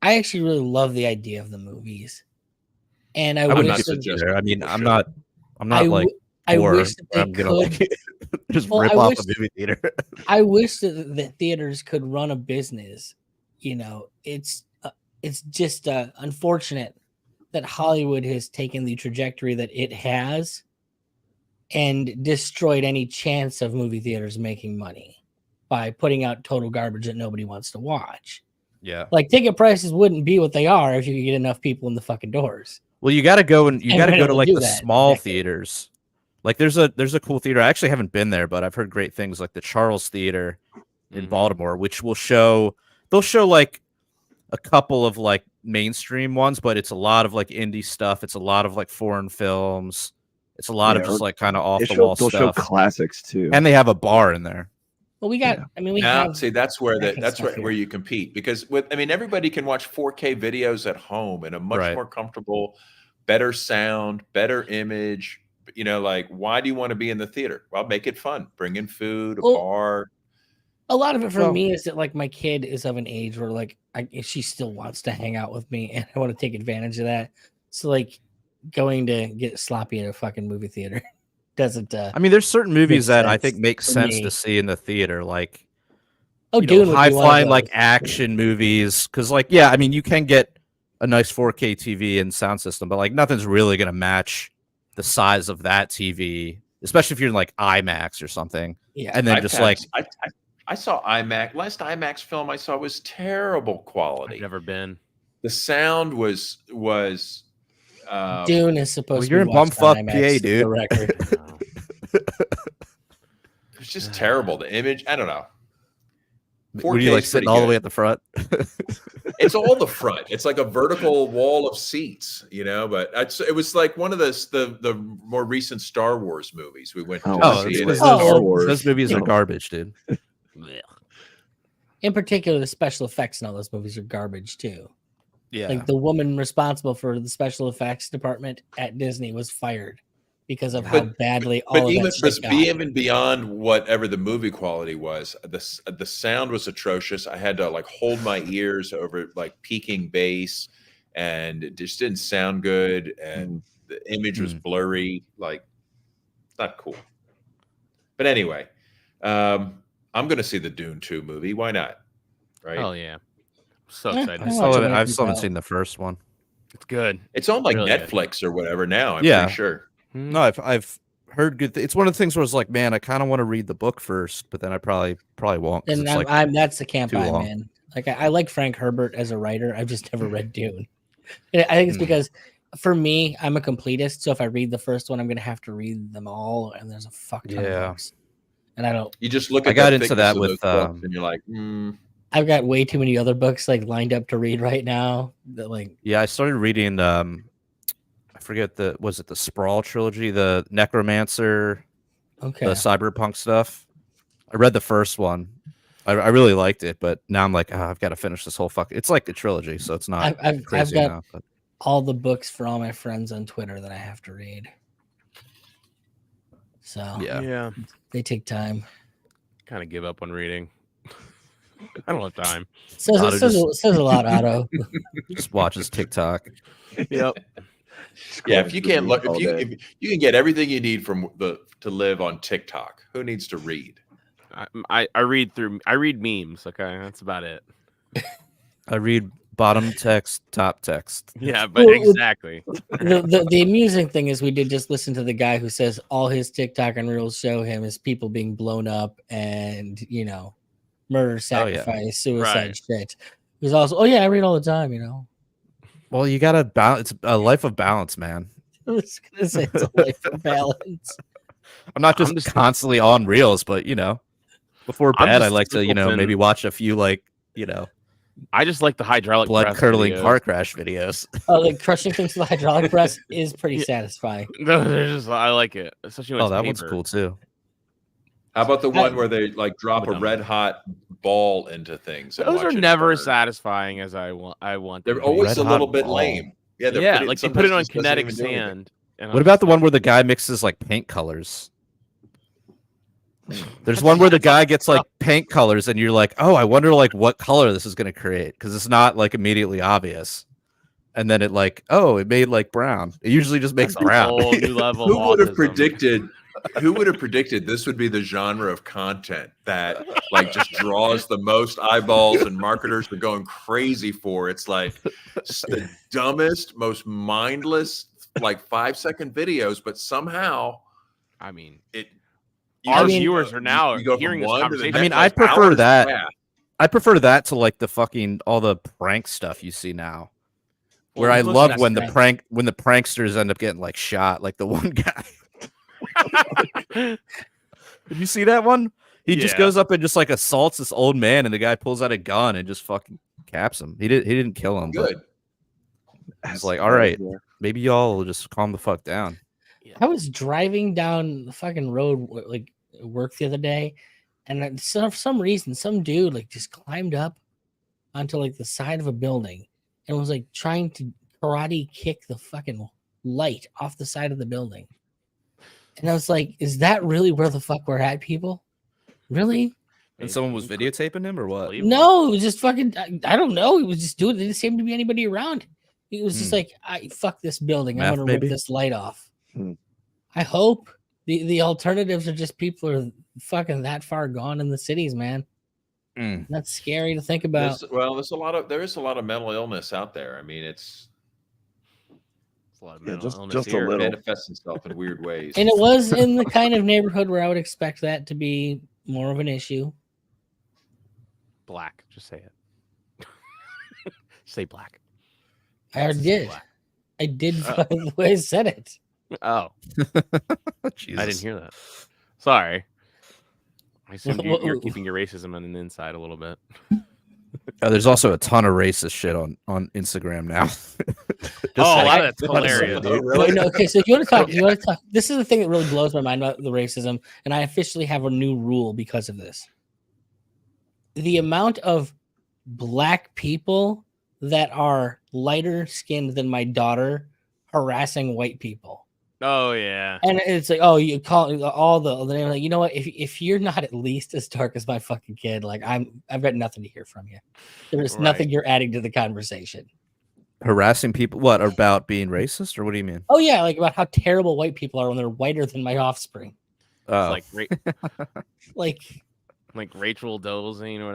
I actually really love the idea of the movies, and I I would wish not that- suggest there. I mean, people I'm should. not like I poor wish that where they I'm gonna could. like just Well, rip I off wish- a movie theater. I wish that the theaters could run a business. It's just unfortunate that Hollywood has taken the trajectory that it has and destroyed any chance of movie theaters making money by putting out total garbage that nobody wants to watch. Yeah. Like, ticket prices wouldn't be what they are if you could get enough people in the fucking doors. Well, you got to go and you And got to we're go to able to like do the that small decade. theaters. Like there's a cool theater. I actually haven't been there, but I've heard great things, like the Charles Theater in Baltimore, which they'll show like a couple of like mainstream ones, but it's a lot of like indie stuff. It's a lot of like foreign films. It's a lot of just like kind of off the wall They'll show stuff. classics too. And they have a bar in there. Well, we got. Yeah. I mean, we Now, have. see, that's where that kind of that's stuff where here. you compete, because everybody can watch 4K videos at home in a much Right. more comfortable, better sound, better image. Like, why do you want to be in the theater? Well, make it fun. Bring in food, a Well, bar. A lot of it for Well- me is that, like, my kid is of an age where, like, she still wants to hang out with me, and I want to take advantage of that. So, like, going to get sloppy at a fucking movie theater doesn't. I mean, there's certain movies that I think sense make for sense me. to see in the theater, like Dune would high be one of flying like those. action movies, because like I mean, you can get a nice 4K TV and sound system, but like nothing's really gonna match the size of that TV, especially if you're in like IMAX or something. Yeah. And then I've just had- like I saw IMAX. Last IMAX film I saw was terrible quality. I've never been. The sound was Dune is supposed well, to you're be in watched bumfuck on PA, IMAX, for dude. the record. it was just terrible. The image, I don't know. were you 4K like is sitting pretty all the way good. at the front? It's all the front. It's like a vertical wall of seats, but it was like one of the more recent Star Wars movies we went to. Oh, see. those, And Oh, Star Wars. those movies are No. garbage, dude. In particular, the special effects in all those movies are garbage too. Yeah. Like, the woman responsible for the special effects department at Disney was fired because of how badly all But of even, that shit got. even beyond whatever the movie quality was, the sound was atrocious. I had to like hold my ears over like peaking bass, and it just didn't sound good. And the image was blurry, like not cool. But anyway, I'm going to see the Dune 2 movie. Why not? Right? Oh yeah, so Yeah, excited. I I watch still it haven't, when it I comes still haven't out. seen the first one. It's good. It's on like Really good. Netflix or whatever now. I'm Yeah. pretty sure. No, I've heard good. It's one of the things where it's like, man, I kind of want to read the book first, but then I probably won't. 'Cause And it's like, I'm that's the camp too I'm long. in. Like, I like Frank Herbert as a writer. I've just never read Dune. And I think it's because for me, I'm a completist. So if I read the first one, I'm gonna have to read them all, and there's a fuck ton Yeah. of books. And I don't. You just look at I got the into thickness that of with, those books and you're like, I've got way too many other books like lined up to read right now. That like yeah, I started reading. I forget was it the Sprawl trilogy, the Necromancer, okay. the cyberpunk stuff. I read the first one, I really liked it, but now I'm like, I've got to finish this whole It's like a trilogy, so it's not I've crazy got enough. But all the books for all my friends on Twitter that I have to read. So yeah. they take time. Kind of give up on reading. I don't have time. Says a lot, Otto. Just watches TikTok. Yep. Yeah, if you can't look, all day. if you can get everything you need from to live on TikTok, who needs to read? I read memes. Okay, that's about it. I read bottom text, top text. Yeah, but exactly. The amusing thing is we did just listen to the guy who says all his TikTok and reels show him is people being blown up and murder, sacrifice, suicide shit. He's also, I read all the time, Well, you gotta balance. It's a life of balance, man. I was gonna say it's a life of balance. I'm not just constantly on reels, but before bed, I like to maybe watch a few I just like the hydraulic blood curdling videos. car crash videos. Oh, like crushing things with the hydraulic press is pretty satisfying. No, I like it, especially when that it's one's paper. cool too. How about the one where they like drop a red hot ball into things? and Those watch are it never as burn? satisfying as I want. They're them to be. always a Red little hot bit ball. lame. Yeah, Like you put it on sometimes just doesn't kinetic even do anything. sand. And What about the one where the guy mixes like paint colors? There's one where the guy gets like paint colors, and you're like, oh, I wonder like what color this is going to create because it's not like immediately obvious. And then it made like brown. It usually just makes That's a brown. whole new level? Who would have autism. predicted? Who would have predicted this would be the genre of content that like just draws the most eyeballs and marketers are going crazy for? It's like the dumbest, most mindless, like 5-second videos, but somehow, I mean, our viewers are now you go from hearing this one to the conversation. I mean, next, I like, prefer hours. that. Yeah. I prefer that to like the fucking all the prank stuff you see now. Where Well, I listen, love that's when the right. pranksters end up getting like shot, like the one guy. Did you see that one? He just Yeah. goes up and just like assaults this old man, and the guy pulls out a gun and just fucking caps him. He didn't kill him. Good. But he's like, all right, maybe y'all will just calm the fuck down. I was driving down the fucking road like work the other day, and for some reason, some dude like just climbed up onto like the side of a building and was like trying to karate kick the fucking light off the side of the building. And I was like, is that really where the fuck we're at, people? Really? And someone was videotaping him or what? No, it was just fucking, I don't know. He was just doing it. There didn't seem to be anybody around. He was just like, fuck this building. I'm going to rip this light off. I hope the alternatives are just people are fucking that far gone in the cities, man. That's scary to think about. There is a lot of mental illness out there. I mean, it's a lot of mental illness just a here. little. manifests itself in weird ways. And it was in the kind of neighborhood where I would expect that to be more of an issue. Black. Just say it. Say black. I already did. I did the way I said it. Oh. I didn't hear that. Sorry. I assume you're keeping your racism on the inside a little bit. There's also a ton of racist shit on Instagram now. That's hilarious. Really? No, okay, so if you want to talk. This is the thing that really blows my mind about the racism, and I officially have a new rule because of this. The amount of black people that are lighter skinned than my daughter harassing white people. Oh yeah. And it's like, oh, you call all the name, like, you know what? If you're not at least as dark as my fucking kid, like I've got nothing to hear from you. There's nothing you're adding to the conversation. Harassing people? What, about being racist, or what do you mean? Oh yeah, like about how terrible white people are when they're whiter than my offspring. Oh. Like Rachel Dolezal or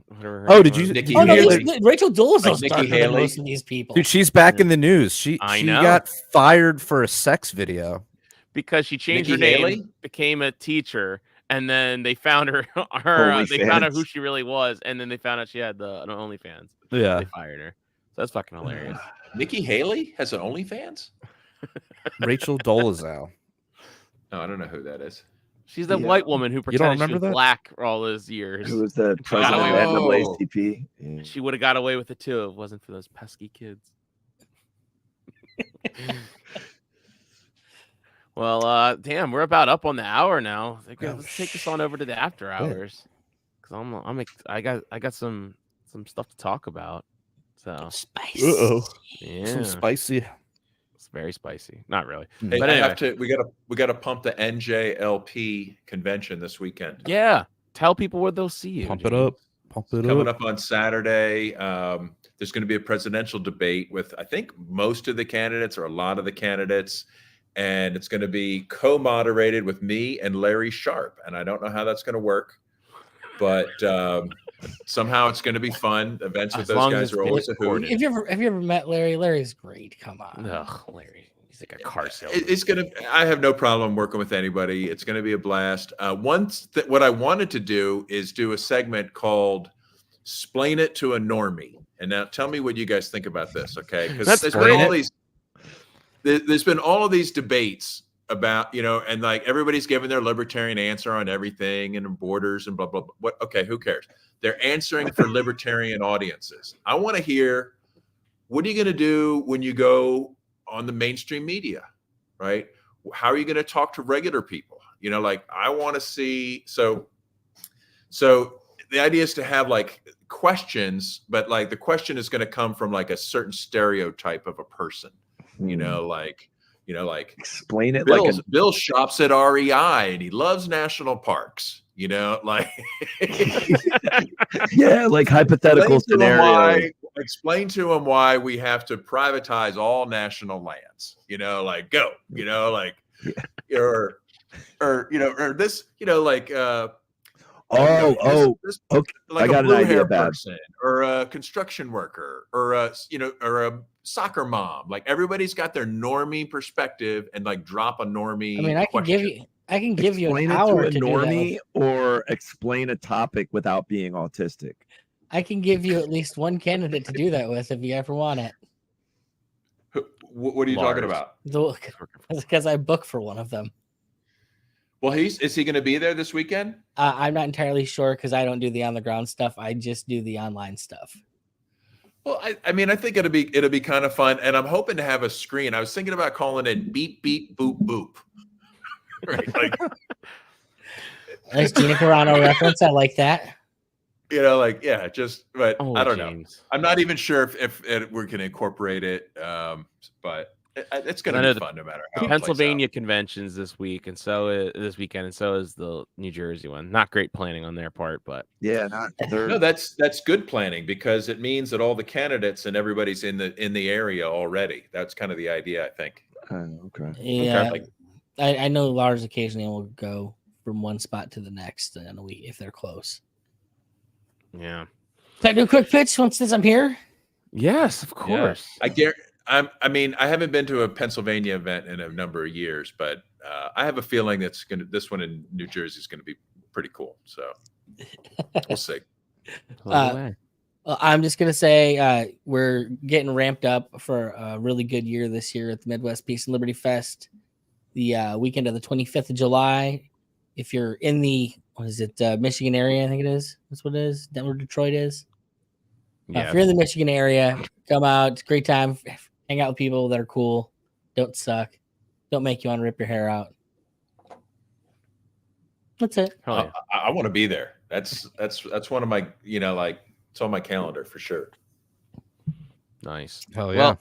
whatever. Oh, did you? Nikki Oh no, Haley. Rachel Dolezal's Like Nikki darker than Haley. most of these people. Dude, she's back in the news. She know. got fired for a sex video because she changed her Nikki name, Haley? became a teacher, and then they found her. They found out who she really was, and then they found out she had an OnlyFans. Yeah, they fired her. So that's fucking hilarious. Nikki Haley has an OnlyFans? Rachel Dolezal. No, I don't know who that is. She's the white woman who pretended she was black for all those years. Who was the president of NAACP? Yeah. She would have got away with it too if it wasn't for those pesky kids. Well, damn, we're about up on the hour now. Let's take this on over to the after hours. because I got some stuff to talk about. So Spicy. Yeah, Some spicy. it's very spicy. Not really. Hey, But anyway, we gotta pump the NJLP convention this weekend. yeah. Tell people where they'll see you. Pump it up. Pump it Coming up. up on Saturday. There's going to be a presidential debate with, I think, most of the candidates or a lot of the candidates. And it's going to be co-moderated with me and Larry Sharp. And I don't know how that's going to work, but somehow it's going to be fun. Events with As those long as guys it's are always a hoot. recorded. Have you ever met Larry? Larry's great. Come on. Ugh, Larry. He's like a car salesman. It's gonna. I have no problem working with anybody. It's gonna be a blast. What I wanted to do is do a segment called "Splain It to a Normie." And now, tell me what you guys think about this, okay? Because there's been all of these debates about, and like everybody's giving their libertarian answer on everything and borders and blah blah blah. What? Okay, who cares? They're answering for libertarian audiences. I want to hear, what are you going to do when you go on the mainstream media, right? How are you going to talk to regular people? Like I want to see. So the idea is to have like questions, but like the question is going to come from like a certain stereotype of a person, like explain it. Bill shops at REI and he loves national parks, like yeah, like hypothetical scenario. Explain to him why we have to privatize all national lands, like go, like, or this, like, okay. like I got a blue an idea hair about person or a construction worker or a soccer mom. Like everybody's got their normie perspective and like drop a normie. I mean, I can give you an hour to normie or explain a topic without being autistic. I can give you at least one candidate to do that with if you ever want it. What are you talking about? Because I book for one of them. Well, is he going to be there this weekend? I'm not entirely sure because I don't do the on the ground stuff. I just do the online stuff. Well, I mean, I think it'll be kind of fun, and I'm hoping to have a screen. I was thinking about calling it beep beep boop boop. Right, like nice Gina Carano reference. I like that. But I don't know. I'm not even sure if we're going to incorporate it, but it's going to be fun no matter how. The Pennsylvania conventions this week, and this weekend, and so is the New Jersey one. Not great planning on their part, but yeah, no, that's good planning because it means that all the candidates and everybody's in the area already. That's kind of the idea, I think. Okay. Yeah, okay. I know Lars occasionally will go from one spot to the next in a week if they're close. Yeah. Can I do a quick pitch since I'm here? Yes, of course. Yeah. I mean, I haven't been to a Pennsylvania event in a number of years, but I have a feeling this one in New Jersey is going to be pretty cool. So we'll see. I'm just going to say we're getting ramped up for a really good year this year at the Midwest Peace and Liberty Fest, the weekend of the 25th of July. If you're in the, Michigan area, I think it is. That's what it is. Denver, Detroit is. Yeah. If you're in the Michigan area, come out. It's a great time. Hang out with people that are cool. Don't suck. Don't make you want to rip your hair out. That's it. I want to be there. That's one of my, it's on my calendar for sure. Nice. Hell yeah. Well,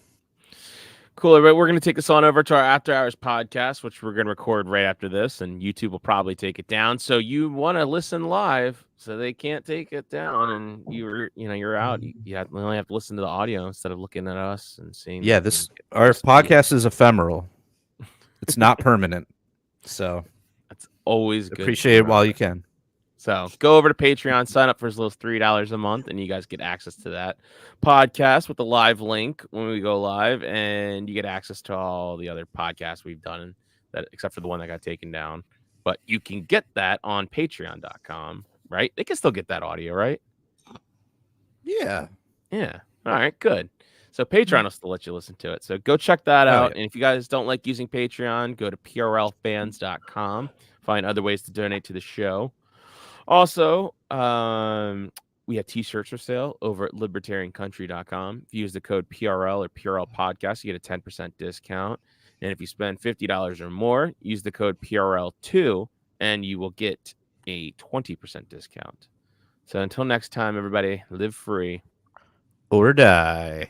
cool, everybody. We're going to take this on over to our After Hours podcast, which we're going to record right after this, and YouTube will probably take it down. So you want to listen live, so they can't take it down, and you're out. You only have to listen to the audio instead of looking at us and seeing. Yeah, our podcast is ephemeral. It's not permanent, so that's always good. Appreciate it while you can. So go over to Patreon, sign up for as little as $3 a month, and you guys get access to that podcast with the live link when we go live, and you get access to all the other podcasts we've done, except for the one that got taken down. But you can get that on patreon.com, right? They can still get that audio, right? Yeah. Yeah. All right, good. So Patreon will still let you listen to it. So go check that out. And if you guys don't like using Patreon, go to PRLfans.com. Find other ways to donate to the show. Also, we have t-shirts for sale over at libertariancountry.com. If you use the code PRL or PRL Podcast, you get a 10% discount. And if you spend $50 or more, use the code PRL2, and you will get a 20% discount. So until next time, everybody, live free or die.